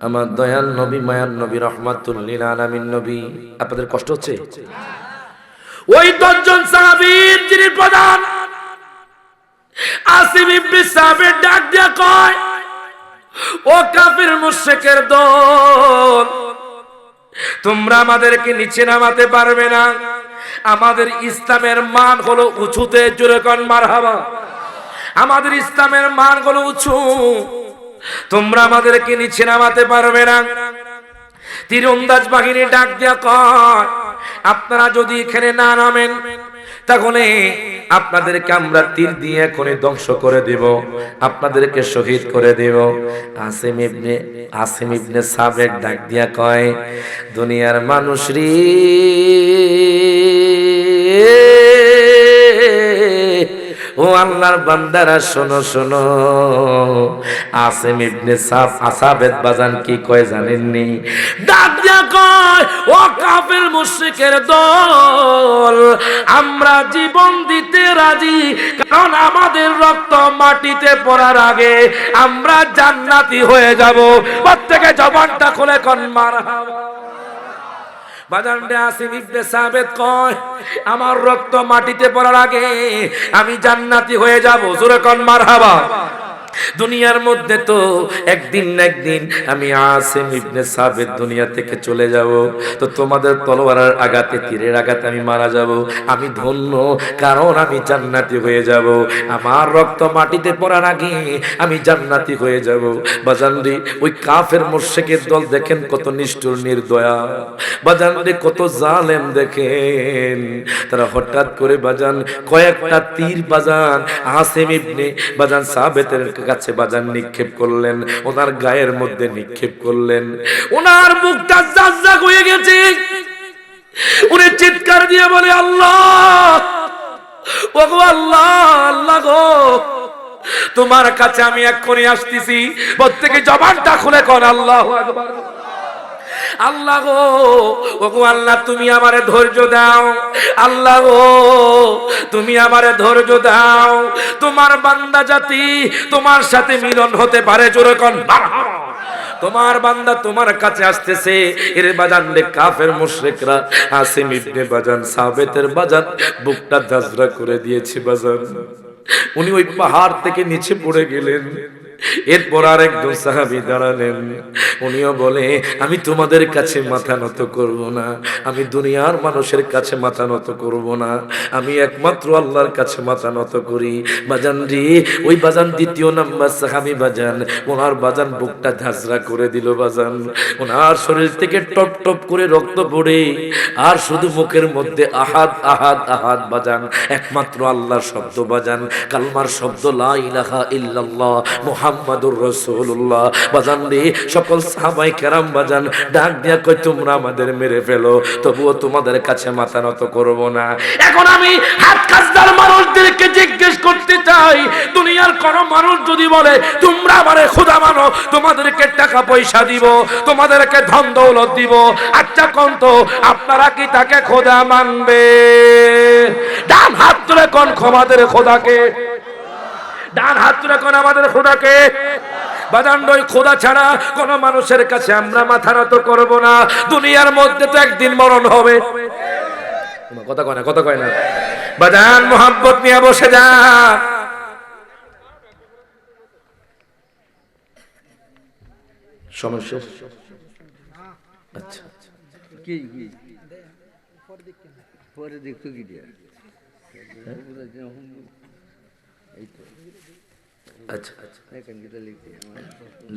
আমার দয়াল নবী মায়ার নবী রহমাতুল লিল আলামিন নবী, আপনাদের কষ্ট হচ্ছে? ওই 10 জন সাহাবীর যিনি প্রধান আসিম ইবনে সাবির ডাক দিয়া কয়, ও কাফির মুশরিকের দল, তোমরা আমাদেরকে নিচে নামাতে পারবে না, আমাদের ইসলামের মান হলো উঁচুতে, জোরে কোন মারহাবা। আমাদের ইসলামের মান হলো উঁচু, তোমরা আমাদেরকে নিচে নামাতে পারবে না। তীরন্দাজ বাহিনী ডাক দিয়া কয়, আপনারা যদি এখানে না নামেন তাহলে আপনাদেরকে আমরা তীর দিয়ে এখনই ধ্বংস করে দেব, আপনাদেরকে শহীদ করে দেব। আসিম ইবনে সাবেক ডাক দিয়া কয়, দুনিয়ার মানুষ রে, ও আল্লাহর বান্দারা শোনো শোনো, আসিম ইবনে সাবেদ বাজান কি কয় জানেননি? ডাক দিয়া কয়, ও কাফের মুশরিকের দল, আমরা জীবন দিতে রাজি, কারণ আমাদের রক্ত মাটিতে পড়ার আগে আমরা জান্নাতি হয়ে যাব। প্রত্যেকে জবানটা খুলে কোন মারহাবা। বাজানডে আসিম ইবনে সাবেদ কয়, আমার রক্ত মাটিতে পড়ার আগে আমি জান্নাতি হয়ে যাব, জোরে কোন মারহাবা। দুনিয়ার মধ্যে তো একদিন না একদিন আমি আসিম ইবনে সাবেদ দুনিয়া থেকে চলে যাব, তো তোমাদের তলোয়ারের আঘাতে, তীরের আঘাতে আমি মারা যাব। আমি ধন্য, কারণ আমি জান্নাতি হয়ে যাব। আমার রক্ত মাটিতে পড়ার আগে আমি জান্নাতি হয়ে যাব। বাজানরে, ওই কাফের মুশরিকের দল দেখেন কত নিষ্ঠুর নির্দয়া, বাজানরে কত জালেম দেখেন। তারা হঠাৎ করে বাজান কয়েকটা তীর বাজান আসিম ইবনে বাজান সাবেতের কাছে বাজান নিক্ষেপ করলেন, ওনার গায়ের মধ্যে নিক্ষেপ করলেন। ওনার মুখটা জাগজাগ হয়ে গেছে, উনি চিৎকার দিয়ে বলে, আল্লাহ, ওগো আল্লাহ, আল্লাহ গো, তোমার কাছে আমি এক্ষুনি আসতেছি। প্রত্যেকে জবানটা খুলে কর আল্লাহু আকবার। আল্লাহ গো, ওগো আল্লাহ, তুমি আমারে ধৈর্য দাও। আল্লাহ গো, তুমি আমারে ধৈর্য দাও। তোমার বান্দা জাতি তোমার সাথে মিলন হতে পারে, জোরে কোন মারহাবা। তোমার বান্দা তোমার কাছে আসতেছে। এর বাজান রে কাফের মুশরিকরা আসিম ইবনে বাজান সাবেতের বাজান বুকটা ধাজরা করে দিয়েছে বাজান। উনি ওই পাহাড় থেকে নিচে পড়ে গেলেন। এরপর আর একজন সাহাবী দাঁড়ালেন, উনিও বলে, আমি তোমাদের কাছে মাথা নত করব না, আমি দুনিয়ার মানুষের কাছে মাথা নত করব না, আমি একমাত্র আল্লাহর কাছে মাথা নত করি। বাজান রে, ওই বাজান দ্বিতীয় নাম্বার সাহাবী বাজান, ওনার বাজান বুকটা ধাজরা করে দিল বাজান। ওনার শরীর থেকে টপ টপ করে রক্ত পড়ে, আর শুধু মুখের মধ্যে আহাদ আহাদ আহাদ বাজান, একমাত্র আল্লাহর শব্দ বাজান, কালমার শব্দ, লা ইলাহা ইল্লাল্লাহ মুহাম্মাদুর রাসূলুল্লাহ। বাজান রে, সকল সাহাবায়ে কেরাম বাজান ডাক দিয়া কই, তোমরা আমাদের মেরে ফেলো, তবুও তোমাদের কাছে মাথা নত করব না। এখন আমি হাত কাজদার মানুষদেরকে জিজ্ঞেস করতে চাই, দুনিয়ার কোন মানুষ যদি বলে তোমরা আমারে খোদা মানো, তোমাদেরকে টাকা পয়সা দিব, তোমাদেরকে ধন দৌলত দিব, আচ্ছা কোন তো আপনারা কি তাকে খোদা মানবে? ডান হাত তুলে কোন আমাদের খোদাকে, ডান হাত তুলে কোন আমাদের খোদাকে। বাজান, ওই খোদা ছাড়া কোন মানুষের কাছে আমরা মাথা নত করব না। দুনিয়ার মধ্যে তো একদিন মরণ হবে, কথা কয় না, কথা কয় না। বাজান, মোহাব্বত নিয়ে বসে যা। সমস্যা, আচ্ছা কি কি পরে দেখতো কি দিয়া, আচ্ছা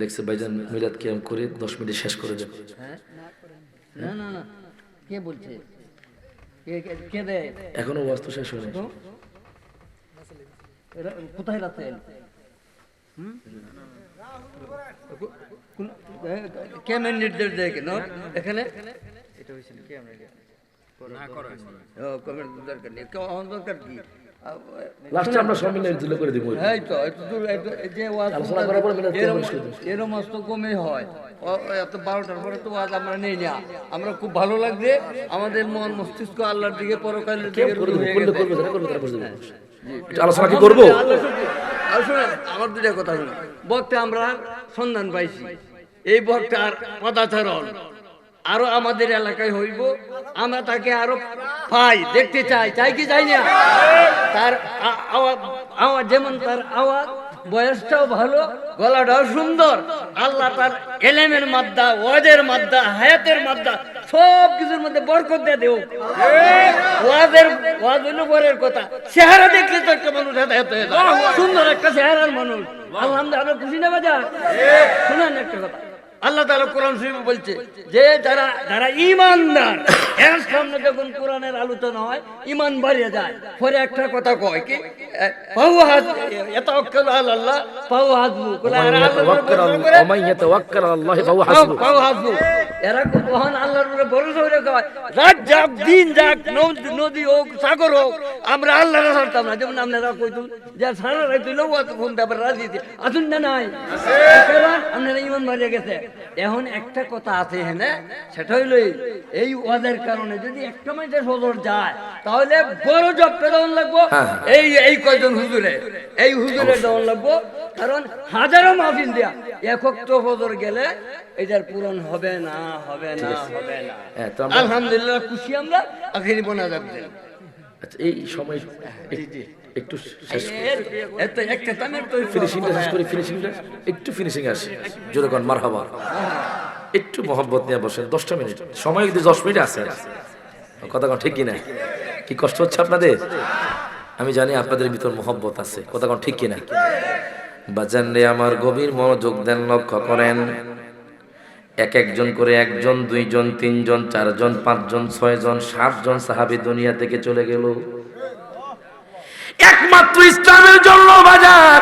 লেখছে ভাইজান, মিলাদ কিয়াম করে 10 মিনিট শেষ করে দেব। না না না, কে বলছে, কে দেয়? এখনো ওয়াজ শেষ হয়নি। কোথায় রাখছেন? কে মেন নির্দেশ দেয় কেন এখানে? এটা হয়েছিল কি আমরা না করা ও কমেন্ট দরকার নেই, দরকার কি? লাস্টে আমরা সব মিলে দিলে করে দিব। এই তো যে ওয়াজ আলোচনা করার পর মিলে এরকম মস্ত কমে হয়, এত 12টার পরে তো ওয়াজ আমরা নেই না। আমরা খুব ভালো লাগবে, আমাদের মন মস্তিষ্ক আল্লাহর দিকে, পরকালের দিকে আলোচনা কি করবো? শুনেন, আমার দুটা কথা শুনেন। বক্তে আমরা সন্ধান পাইছি, এই বক্তার পদাচরণ আরো আমাদের এলাকায় হইব, আমরা তাকে আরো পাই, দেখতে চাই, চাই কি চাই না? তার আওয়াজ যেমন, তার আওয়াজ, বয়সটাও ভালো, গলাটাও সুন্দর, আল্লাহ তার এলেমের মাদ্দা, ওয়াজের মাদ্দা, হায়াতের মাদ্দা সব কিছুর মধ্যে বরকত দিয়ে দেও। ওয়াজ হইলো পরের কথা, চেহারা দেখলে তো একটা মানুষ হেদায়েত হয়ে যায়। সুন্দর একটা চেহারার মানুষ, আলহামদুলিল্লাহ, খুশি না বাজা? শুনেন একটা কথা, আল্লাহ তাআলা কোরআন শরীফে বলছে যে যারা ঈমানদার, এর সামনে যখন কোরআনের আলোচনা হয় ঈমান বাড়িয়ে যায়। পরে একটা কথা কয় কি, ফাওয়াহাদ ইয়াতাওয়াক্কালু আলাল্লাহ ফাওয়াহাদু, ওমান ইয়াতাওয়াক্কাল আলাল্লাহ ফাওয়াহাদু। এরা কোন আল্লাহর উপরে ভরসা করে কয়, রাত যাক দিন যাক, নদী হোক সাগর হোক, আমরা আল্লাহর ছাড়তাম না। যেমন আপনারা কইতুন যে সারা রাত লওয়া তো ফোন দাবার রাজনীতি আসুন না, নাই আপনারা ঈমান বাড়িয়ে গেছে। এখন একটা কথা আছে হ্যাঁ, সেটা হইল এই ওয়াজের কারণে যদি একটা মাইটের সদর যায় তাহলে বড় জব দেওয়ান লাগবো। এই কয়জন হুজুরে, এই হুজুরে দেওয়ান লাগবো, কারণ হাজারো মাহফিল দেয়া একক তো ফজর গেলে এটার পূরণ হবে না, হবে না, হবে না। আলহামদুলিল্লাহ খুশি আমরা, আখেরি মোনাজাত দেন। আচ্ছা, এই সময় একটু ফিনিশিং আসে, যেরকম মারহাবা, একটু মহব্বত নিয়ে বসেন। 10টা মিনিট সময়, যদি 10 মিনিট আছে, কথা কন ঠিক কিনা? কি কষ্ট হচ্ছে আপনাদের? আমি জানি আপনাদের ভিতর মহব্বত আছে, কথা কন ঠিক কিনা? বাজান রে আমার, গভীর মনোযোগ দেন, লক্ষ্য করেন। একজন করে 1 জন 2 জন 3 জন 4 জন 5 জন 6 জন 7 জন সাহাবী দুনিয়া থেকে চলে গেল একমাত্র ইসলামের জন্য। বাজার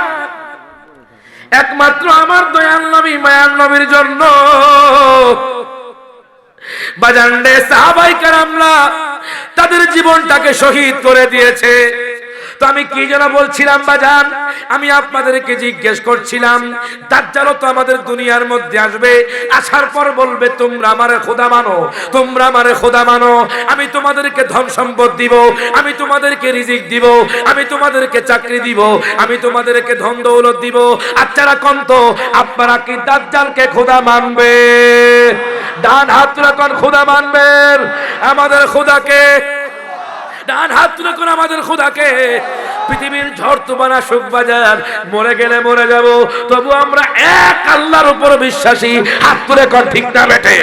একমাত্র আমার দয়াল নবী মায়ার নবীর জন্য। বাজান রে, সাহাবায়ে কেরামরা তাদের জীবনটাকে শহীদ করে দিয়েছে। তো আমি কি যেন বলছিলাম বাজান, আমি আপনাদেরকে জিজ্ঞেস করছিলাম, দাজ্জালও তো আমাদের দুনিয়ার মধ্যে আসবে, আসার পর বলবে তোমরা আমারে খোদা মানো, তোমরা আমারে খোদা মানো, আমি তোমাদেরকে ধন সম্পদ দিব, আমি তোমাদেরকে রিজিক দিব, আমি তোমাদেরকে চাকরি দিব, আমি তোমাদেরকে ধন দৌলত দিব। আচ্ছা কোন তো আপনারা কি দাজ্জালকে খোদা মানবে? ডান হাত রাখুন, খোদা মানবেন আমাদের খোদাকে। ডান হাত রাখুন আমাদের খোদাকে। পৃথিবীর ঝড় তুফান আসুক বাজার, মরে গেলে মরে যাব, তবু আমরা এক আল্লাহর উপর বিশ্বাসী। হাত তুলে কোন ঠিক না বেটে?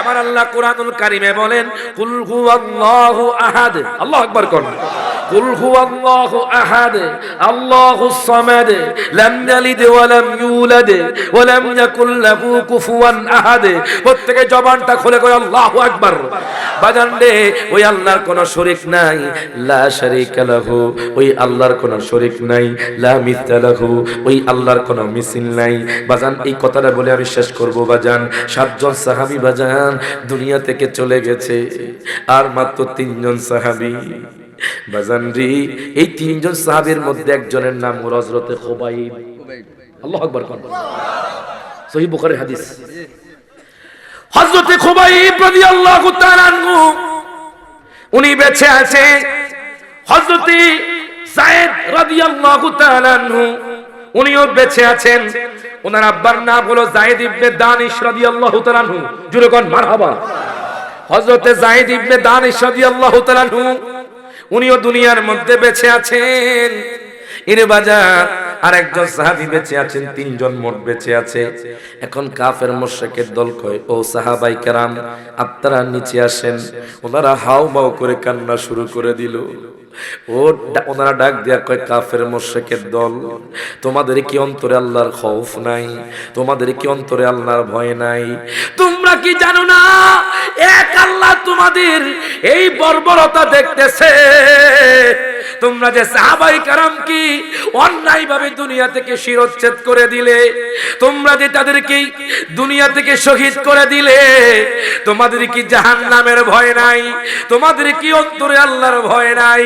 আমার আল্লাহ কুরআনুল কারীমে বলেন, কুল হুয়াল্লাহু আহাদ। আল্লাহু আকবার কোন? কুল হুয়াল্লাহু আহাদ আল্লাহুস সামাদ লাম ইয়ালিদ ওয়া লাম ইউলাদ ওয়া লাম ইয়াকুল লাহু কুফুয়ান আহাদ। প্রত্যেকে জবানটা খুলে কই আল্লাহু আকবার। বাজান রে, ওই আল্লাহর কোনো শরীক নাই, লা শারীকা লাহু, ওই আল্লাহর কোনো শরীক নাই, লা মিসলা লাহু, ওই আল্লাহর কোনো মিসিল নাই। বাজান, এই কথাটা বলে আমি শেষ করব। বাজান, 7 জন সাহাবী বাজান দুনিয়া থেকে চলে গেছে, আর মাত্র 3 জন সাহাবী। বাজান রে, এই 3 জন সাহাবীর মধ্যে একজনের নাম হলো হযরতে খুবাইব। আল্লাহু আকবার কোন? সহিহ বুখারীর হাদিস। হযরতে খুবাইব রাদিয়াল্লাহু তাআলা আনহু উনি বেঁচে আছে। হযরতে যায়েদ রাদিয়াল্লাহু তাআলা আনহু উনিও বেঁচে আছেন। ওনার আব্বার নাম হলো যায়েদ ইবনে দানিশ রাদিয়াল্লাহু তাআলা আনহু। জোরে কোন মারহাবা। হযরতে যায়েদ ইবনে দানিশ রাদিয়াল্লাহু তাআলা আনহু উনিও দুনিয়ার মধ্যে বেঁচে আছেন। এর বাজার আরেকজন সাহাবী বেঁচে আছেন, 3 জন মোট বেঁচে আছে। এখন কাফের মুশরিকের দল কয়, ও সাহাবায়ে কেরাম আপনারা নিচে আসেন। ওনারা হাউমাউ করে কান্না শুরু করে দিল। ওনারা ডাক দিয়া কয়, কাফের মুশরিকের দল, তোমাদের কি অন্তরে আল্লাহর খৌফ নাই? তোমাদের কি অন্তরে আল্লাহর ভয় নাই? তোমরা কি জানো না এক আল্লাহ তোমাদের এই বর্বরতা দেখতেছে? তোমরা যে সাহাবায়ে কেরাম কি অন্যায়ভাবে দুনিয়া থেকে শিরচ্ছেদ করে দিলে, তোমরা যে তাদেরকে দুনিয়া থেকে শহীদ করে দিলে, তোমাদের কি জাহান্নামের ভয় নাই? তোমাদের কি অন্তরে আল্লাহর ভয় নাই?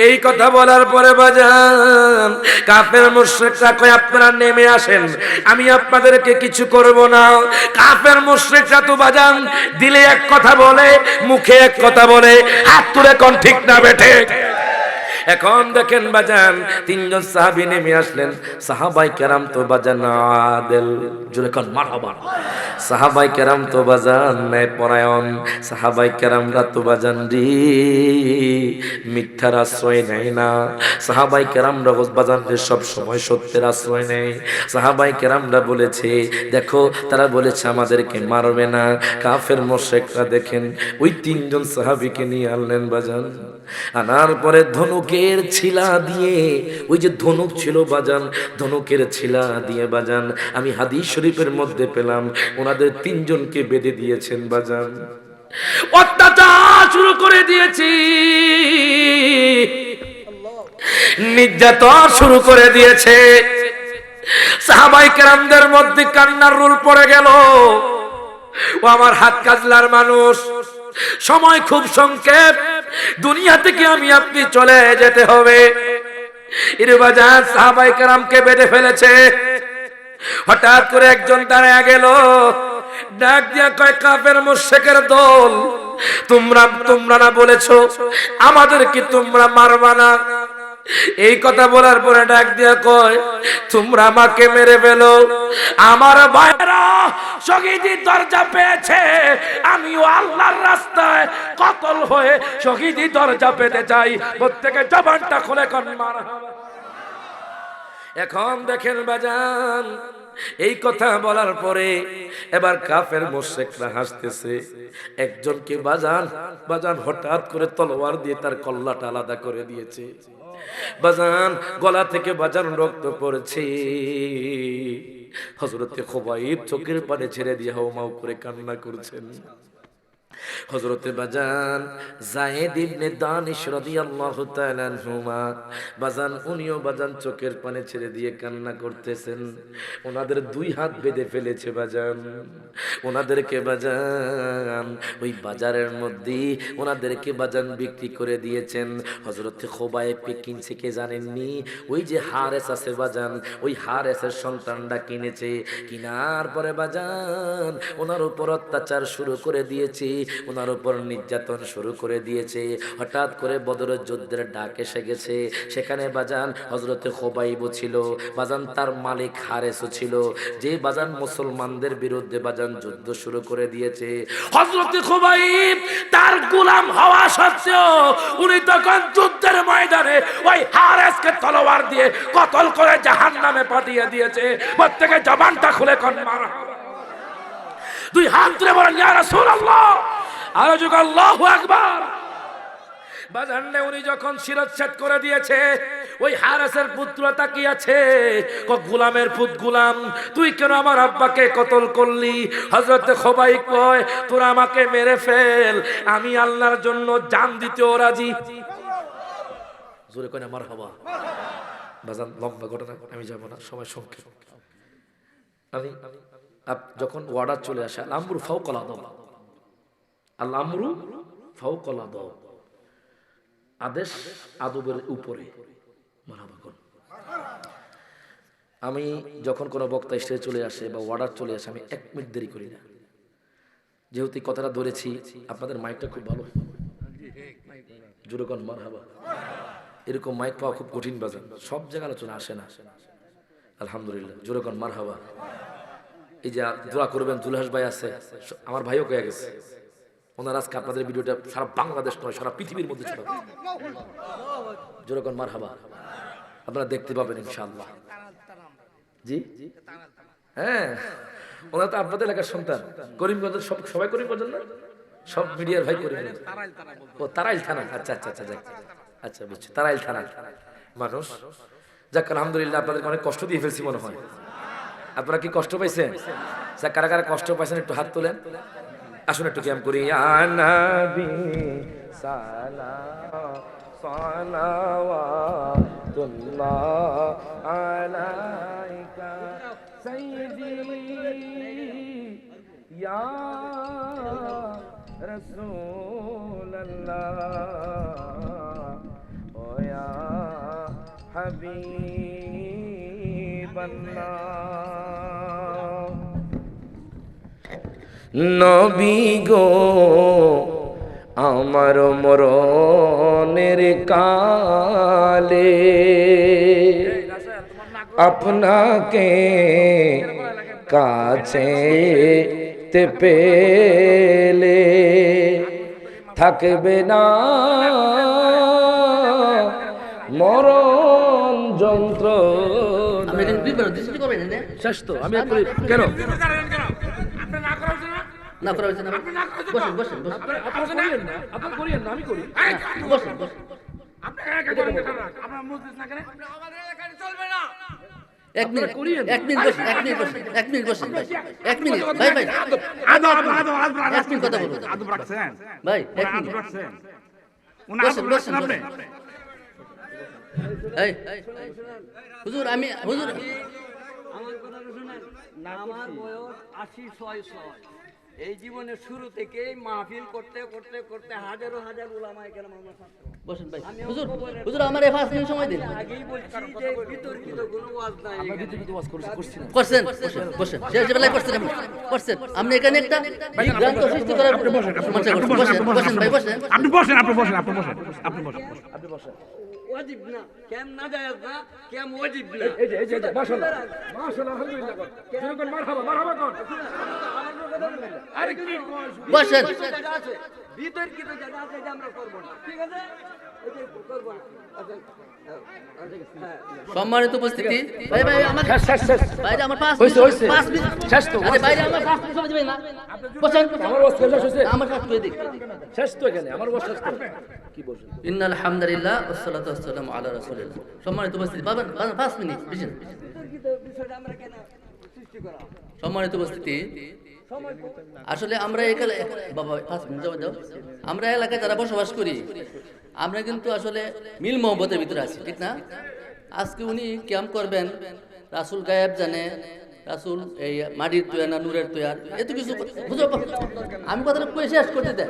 এই কথা বলার পরে বাজান কাফের মুশরিকরা কয়, আপনারা নেমে আসেন, আমি আপনাদেরকে কিছু করব না। কাফের মুশরিকরা তো বাজান দিলে এক কথা বলে, মুখে এক কথা বলে, হাত তুলে কোন ঠিক না বেঠে? এখন দেখেন বাজান, তিনজন সাহাবী নেমে আসলেন। সাহাবায়ে কেরাম তো বাজান আদেল, জোরে কোন মারহাবা। সাহাবায়ে কেরাম তো বাজান ন্যায় পরায়ণ, সাহাবায়ে কেরামরা তো বাজান মিথ্যার আশ্রয় নেয় না। সাহাবায়ে কেরামরা বাজান সব সময় সত্যের আশ্রয় নেয়। সাহাবায়ে কেরামরা বলেছে, দেখো তারা বলেছে আমাদেরকে মারবে না। কাফের মুশরিকরা দেখেন ওই তিনজন সাহাবীকে নিয়ে আনলেন বাজান। আনার পরে ধনুকের ছিলা দিয়ে, ওই যে ধনুক ছিল বাজান, ধনুকের ছিলা দিয়ে বাজান আমি হাদিস শরীফের মধ্যে পেলাম ওনাদের তিনজনকে বেঁধে দিয়েছেন বাজান। অত্যাচার শুরু করে দিয়েছি, নির্যাতন শুরু করে দিয়েছে। সাহাবায়ে কেরামদের মধ্যে কান্নার রোল পড়ে গেল। ও আমার হাত কাজলার মানুষ, সময় খুব সংক্ষেপ, দুনিয়া থেকে আমি আপনি চলে যেতে হবে। এর বাজার সাহাবায়ে কেরামকে বেঁধে ফেলেছে। হঠাৎ করে একজন দাঁড়ায় গেল, ডাক দিয়া কয়, কাফের মুশরিকের দল, তোমরা না বলেছো আমাদেরকে তোমরা মারবা না? এই কথা বলার পরে ডাক দিয়া কয়, তোমরা আমাকে মেরে ফেলো, আমার ভাইরা শহীদি দরজা পেয়েছে, আমিও আল্লাহর রাস্তায় কতল হয়ে শহীদি দরজা পেতে চাই। প্রত্যেকে জবানটা খুলে কোন মারহাবা। এখন দেখেন বাজান, এই কথা বলার পরে এবার কাফের মুশরিকরা হাসতেছে। একজনকে বাজান হঠাৎ করে তলোয়ার দিয়ে তার কল্লাটা আলাদা করে দিয়েছে বাজান, গলা থেকে বাজান রক্ত পড়ছে। হযরতে খুবাইব চোখের পানি ছেড়ে দিয়ে হাউমাউ করে কান্না করছেন। হযরতে বাজান যায়েদ ইবনে দানিশ রাদিয়াল্লাহু তাআলা আনহুমা বাজান, উনিও বাজান চোখের পানি ছেড়ে দিয়ে কান্না করতেছেন। ওনাদের দুই হাত বেঁধে ফেলেছে বাজান, ওনাদেরকে বাজান ওই বাজারের মধ্যে ওনাদেরকে বাজান বিক্রি করে দিয়েছেন। হযরতে খুবাইবকে কিনছে কে জানেননি? ওই যে হারেস আছে বাজান, ওই হারেসের সন্তানরা কিনেছে। কিনার পরে বাজান ওনার উপর অত্যাচার শুরু করে দিয়েছে, ওনার উপর নির্যাতন শুরু করে দিয়েছে। হঠাৎ করে বদরের যুদ্ধের ডাক এসে গেছে। সেখানে বাজান হযরতে খুবাইব ছিল, বাজান তার মালিক হারেসও ছিল, যে বাজান মুসলমানদের বিরুদ্ধে বাজান যুদ্ধ শুরু করে দিয়েছে। হযরতে খুবাইব তার গোলাম হওয়া সত্ত্বেও উনি তখন যুদ্ধের ময়দানে ওই হারেসকে তলোয়ার দিয়ে কতল করে জাহান্নামে পাঠিয়ে দিয়েছে। প্রত্যেকে জবানটা খুলে কোন মারহাবা। দুই হাত তুলে বলেন ইয়া রাসূলুল্লাহ, আর যুগ আল্লাহু আকবার। বাজানে উনি যখন শিরচ্ছেদ করে দিয়েছে, ওই হারেসের পুত্র তাকিয়ে আছে, গোলামের পুত গোলাম, তুই কেন আমার আব্বাকে কতল করলি? হযরতে খুবাইব কয়, তোরা আমাকে মেরে ফেল, আমি আল্লাহর জন্য জান দিতেও রাজি। জোরে কয় না মারহাবা। বাজান লম্বা ঘটনা, আমি যাব না, সময় সংক্ষেপ। আমি যখন ওয়ার্ডার চলে আসে, আল আমরু ফাওকাল আদাব, আল আমরু ফাওকাল আদাব, আদেশ আদবের উপরে। আমি যখন কোনো বক্তা স্টেজে চলে আসে বা ওয়ার্ডার চলে আসে, আমি 1 মিনিট দেরি করি না। যেহেতু এই কথাটা ধরেছি, আপনাদের মাইকটা খুব ভালো, জোরে কোন মারহাবা। এরকম মাইক পাওয়া খুব কঠিন বাজান, সব জায়গায় আলোচনা আসে না। আলহামদুলিল্লাহ, জোরে কোন মারহাবা। এই যে দোয়া করবেন, জুলহাস ভাই আছে, আমার ভাইও কয়ে গেছে, ওনার আজকে আপনাদের ভিডিওটা সারা বাংলাদেশ নয় সারা পৃথিবীর মধ্যে ছড়াবে। জোরে কোন মারহাবা। আপনারা দেখতে পাবেন ইনশাআল্লাহ। জি হ্যাঁ, ওনারা তো আপনাদের এলাকার সন্তান, করিমগঞ্জের সবাই করিমগঞ্জের না, সব মিডিয়ার ভাই করিমগঞ্জ। ও তারাইল থানা, আচ্ছা আচ্ছা আচ্ছা, যাক আচ্ছা বুঝছি, তারাইল থানা মানুষ। যাক আলহামদুলিল্লাহ, আপনাদেরকে অনেক কষ্ট দিয়ে ফেলছি মনে হয়। আপনারা কি কষ্ট পাইছেন? কারা কারা কষ্ট পাইছেন একটু হাত তোলেন। আসুন একটু ক্যাম্প করি। ইয়া নবী সালাম সালাওয়াতুল্লাহ আলাইকা সাইয়্যিদি ইয়া রাসূলুল্লাহ ও ইয়া হাবিবাল্লাহ। নবী গো আমার মরণের কালে আপনাকে কাছে তে পেলে থাকবে না মরণ যন্ত্র। শেষ তো আমি কেন না করা হয়েছে না, বসেন বসেন বসেন, আপনি করিয়েন না, আমি করি। বসেন বসেন। এক মিনিট এক মিনিট বসেন, এক মিনিট বসেন, এক মিনিট বসেন ভাই, এক মিনিট ভাই ভাই এক মিনিট কথা বলুন ভাই, এক মিনিট বসেন বসেন বসেন। এই হুজুর আমি হুজুর আমার কথাটা শুনেন, আমার বয়স 86 এই জীবনের শুরু থেকেই মাহফিল করতে করতে করতে হাজারো হাজার উলামায়ে কেরাম আমার ছাত্র। বসেন ভাই হুজুর, হুজুর আমার 5 মিনিট সময় দিন। আগেই বলছি যে বিতর্কিত কোনো ওয়াজ নাই, করছেন বসেন বসেন, যে বেলায় করছেন আপনি করছেন, আপনি এখানে একটা বিভ্রান্ত সৃষ্টি করার মঞ্চে করছেন। বসেন বসেন ভাই বসেন, আপনি বসেন আপনি বসেন আপনি বসেন আপনি বসেন আপনি বসেন। ওয়াজিব না, কেম না জায়েজ না, কেম ওয়াজিব না। এই যে মাশাআল্লাহ মাশাআল্লাহ আলহামদুলিল্লাহ কোন যেরকম মারহাবা মারহাবা কোন। আরে কি বসেন। জায়গা আছে, বিতর্কিত জায়গা আছে যে আমরা করব না, ঠিক আছে? এই যে করব না। আচ্ছা হ্যাঁ, সম্মানিত উপস্থিতি ভাই ভাই আমার শেষ শেষ ভাই আমার 5 হইছে, মিনিট হইছে। 5 মিনিট শেষ তো আরে ভাই আমার 5 মিনিট সময় দিবেন না, বসেন আমার ওয়াজ শেষ হইছে, আমার কাছে করে দিক। শেষ তো এখানে আমার ওয়াজ শেষ তো কি বলছেন? ইন্নাল হামদুলিল্লাহ ওয়াসসালাতু ওয়াসসালামু আলা রাসূলিল্লাহ। সম্মানিত উপস্থিতি বাবা 5 মিনিট বুঝেন। বিতর্কিত বিষয়টা আমরা কেন সৃষ্টি করা? সম্মানিত উপস্থিতি আসলে আমরা এখানে বাবা 5 মিনিট জমা দাও। আমরা এলাকায় যারা বসবাস করি আমরা কিন্তু আসলে মিল মহব্বতের ভিতরে আছি, ঠিক না? আজকে উনি ক্যাম্প করবেন, রাসূল গায়েব জানে, রাসূল এই মাটির তৈয়া না নূরের তৈয়ার এত কিছু বুঝো। আমি কথাটা কই শেষ করতে দেন,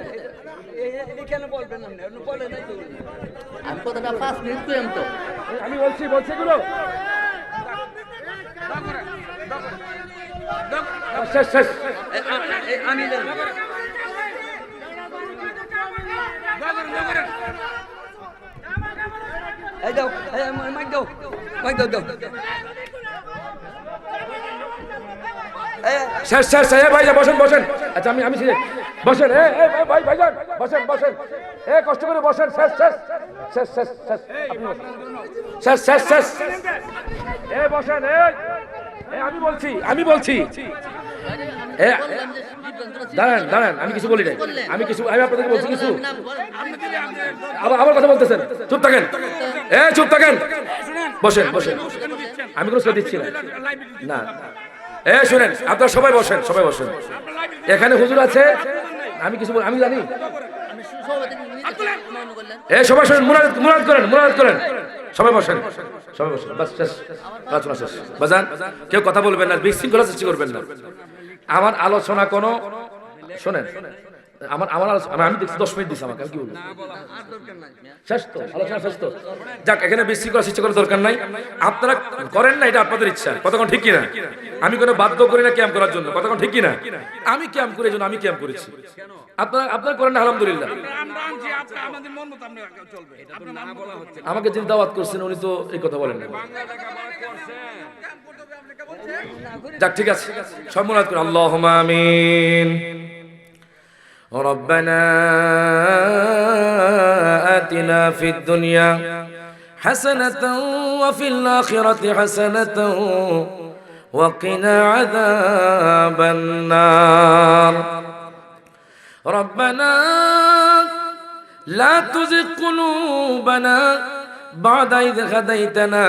এখানে বলবেন না, আপনি বলেন নাই তো। আমি কথাটা 5 মিনিট কইম তো। আমি বলছি এগুলো শেষ শেষ আমি জানি। এই দাও, মাইক দাও, মাইক দাও দাও। শেষ শেষ শেষ ভাই বসেন বসেন। আচ্ছা আমি বসেন ভাই ভাইজান বসেন বসেন, কষ্ট করে বসেন। শেষ শেষ শেষ শেষ শেষ আপনি বসেন। শেষ শেষ শেষ বসেন। আমি বলছি দাঁড়ান দাঁড়ান, আমি কিছু বলি নাই, আমি আপনাদেরকে বলছি কিছু। আবার কথা বলতেছেন, চুপ থাকেন, চুপ থাকেন, বসেন বসেন। আমি কোনো দিচ্ছি না না, শুনেন আপনারা সবাই বসেন, সবাই বসেন। এখানে হুজুর আছে, আমি কিছু আমি জানি। সবাই শুনেন, মুনাজাত করেন, সবাই বসেন, সবাই বসেন। বাস শেষ, আলোচনা শেষ। বাজান কেউ কথা বলবেন না, বিশৃঙ্খলা সৃষ্টি করবেন না। আমার আলোচনা কোনো শোনেন, আমার আলোচনা আমি দেখছি 10 মিনিট দিচ্ছি আমাকে, আমি কি বলবো? শেষ তো, আলোচনা শেষ তো। যাক, এখানে বিশৃঙ্খলা সৃষ্টি করার দরকার নাই। আপনারা করেন না, এটা আপনাদের ইচ্ছা। কতক্ষণ ঠিক কিনা? আমি কোনো বাধ্য করি না ক্যাম্প করার জন্য, কতক্ষণ ঠিক কিনা? আমি ক্যাম্প করি, জন্য আমি ক্যাম্প করেছি। আপনারা করেন না, আলহামদুলিল্লাহ। আমাকে যিনি দাওয়াত করছেন উনি তো এই কথা বলেন না। যাক ঠিক আছে, সব মুনাজাত করেন। আল্লাহুম্মা আমিন। ربنا آتنا في الدنيا حسنة وفي الآخرة حسنة وقنا عذاب النار ربنا لا تزغ قلوبنا بعد إذ هديتنا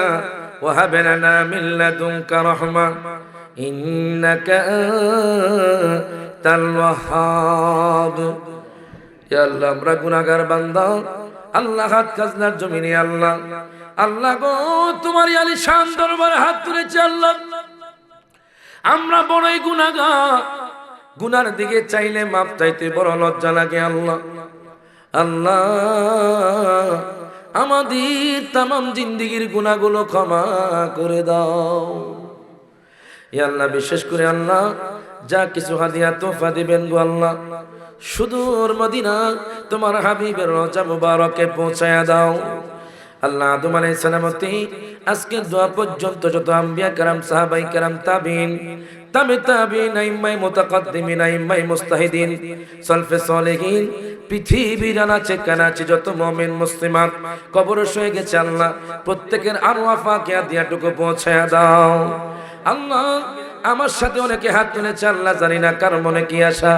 وهب لنا من لدنك رحمة إنك أنت الوهاب يا الله আমরা গুনাহগার বান্দা আল্লাহ, হাত খাজনার জমিনে আল্লাহ, আল্লাহ গো তোমার আলিশান দরবারে হাত তুলেছি আল্লাহ। আমরা বড়ই গুনাহগার, গুনার দিকে চাইলে মাপ চাইতে বড় লজ্জা লাগে আল্লাহ। আল্লাহ আমাদের তামাম জিন্দেগির গুনাহগুলো ক্ষমা করে দাও ইয়া আল্লাহ। বিশেষ করে আল্লাহ যা কিছু হাদিয়া তোফা দিবেন গো আল্লাহ, সুদূর মদিনা তোমার হাবিবের রওজা মুবারকে পৌঁছায়া দাও। আল্লাহ আদম আলাইহিস সালামতি আজকে দোয়া পর্যন্ত যত আম্বিয়া کرام সাহাবাই کرام তাবিন তাবিন আইম্মাই মুতাকাদ্দিমিন আইম্মাই মুস্তাহিদিন সালফে সালেহিন পৃথিবীর আনাচে কানাচে যত মুমিন মুসলিমাত কবরে শুয়ে গেছে আল্লাহ প্রত্যেকের আরওয়া ফাকিয়া দিয়াটুকু পৌঁছায়া দাও। আল্লাহ আমার সাথে অনেকে হাত তুলেছে আল্লাহ জানি না কার মনে কি আশা,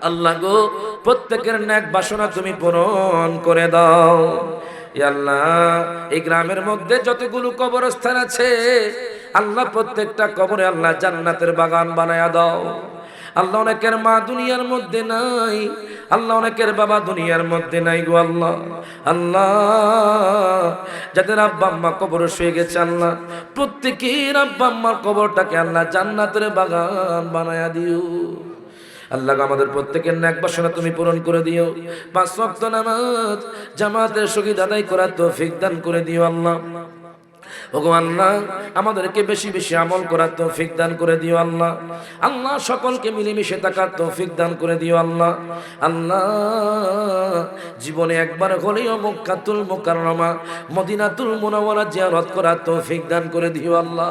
আল্লাহ গো প্রত্যেকের নেক বাসনা তুমি পূরণ করে দাও। ইয়া আল্লাহ এই গ্রামের মধ্যে যতগুলো কবরস্থান আছে আল্লাহ প্রত্যেকটা কবরে আল্লাহ জান্নাতের বাগান বানায়া দাও। আল্লাহ অনেকের মা দুনিয়ার মধ্যে নাই, আল্লাহ অনেকের বাবা দুনিয়ার মধ্যে নাই গো আল্লাহ। আল্লাহ যাদের আব্বা আম্মা কবরে শুয়ে গেছে আল্লাহ প্রত্যেকের আব্বা আম্মার কবরটাকে আল্লাহ জান্নাতের বাগান বানায়া দিও। আল্লাহ আমাদের প্রত্যেকের নেক বাসনা তুমি পূরণ করে দিও। 5 ওয়াক্ত নামাজ জামাতের সহিত আদায় করার তৌফিক দান করে দিও আল্লাহ। ওগো আল্লাহ আমাদেরকে বেশি বেশি আমল করার তৌফিক দান করে দিও আল্লাহ। আল্লাহ সকলকে মিলেমিশে থাকার তৌফিক দান করে দিও আল্লাহ। আল্লাহ জীবনে একবার হলেও মক্কাতুল মুকাররমা মদিনাতুল মুনাওয়ারা জিয়ারত করার তৌফিক দান করে দিও আল্লাহ।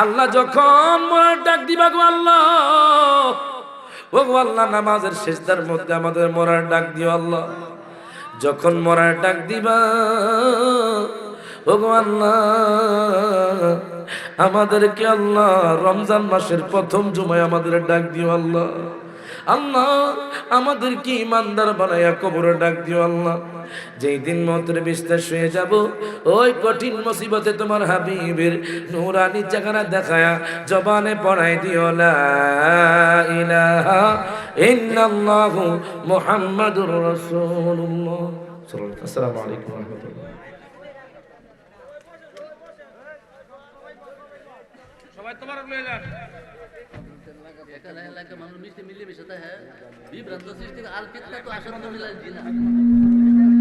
আল্লাহ যখন মরার ডাক দিবা গো আল্লাহ, ওগো আল্লাহ নামাজের সিজদার মধ্যে আমাদের মরার ডাক দিও আল্লাহ। যখন মরার ডাক দিবা ওগো আল্লাহ আমাদেরকে আল্লাহ রমজান মাসের প্রথম জুমায় আমাদের ডাক দিও আল্লাহ। আল্লাহ আমাদেরকে ইমানদার বানায়া কবরে ডাক দিও আল্লাহ। যেই দিন মতের বিস্তার শুয়ে যাব ওই কঠিন মুসিবতে তোমার হাবিবের নূরানি চেহারা দেখায়া জবানে পড়াই দিও লা ইলাহা ইল্লাল্লাহু মুহাম্মাদুর রাসূলুল্লাহ। আসসালামু আলাইকুম ওয়া রাহমাতুল্লাহ। এলাকা মানুষ মিশে মিলেমিশে থাকে বিভ্রান্ত সৃষ্টি আর কিतना तो आश्रम में मिला जी ना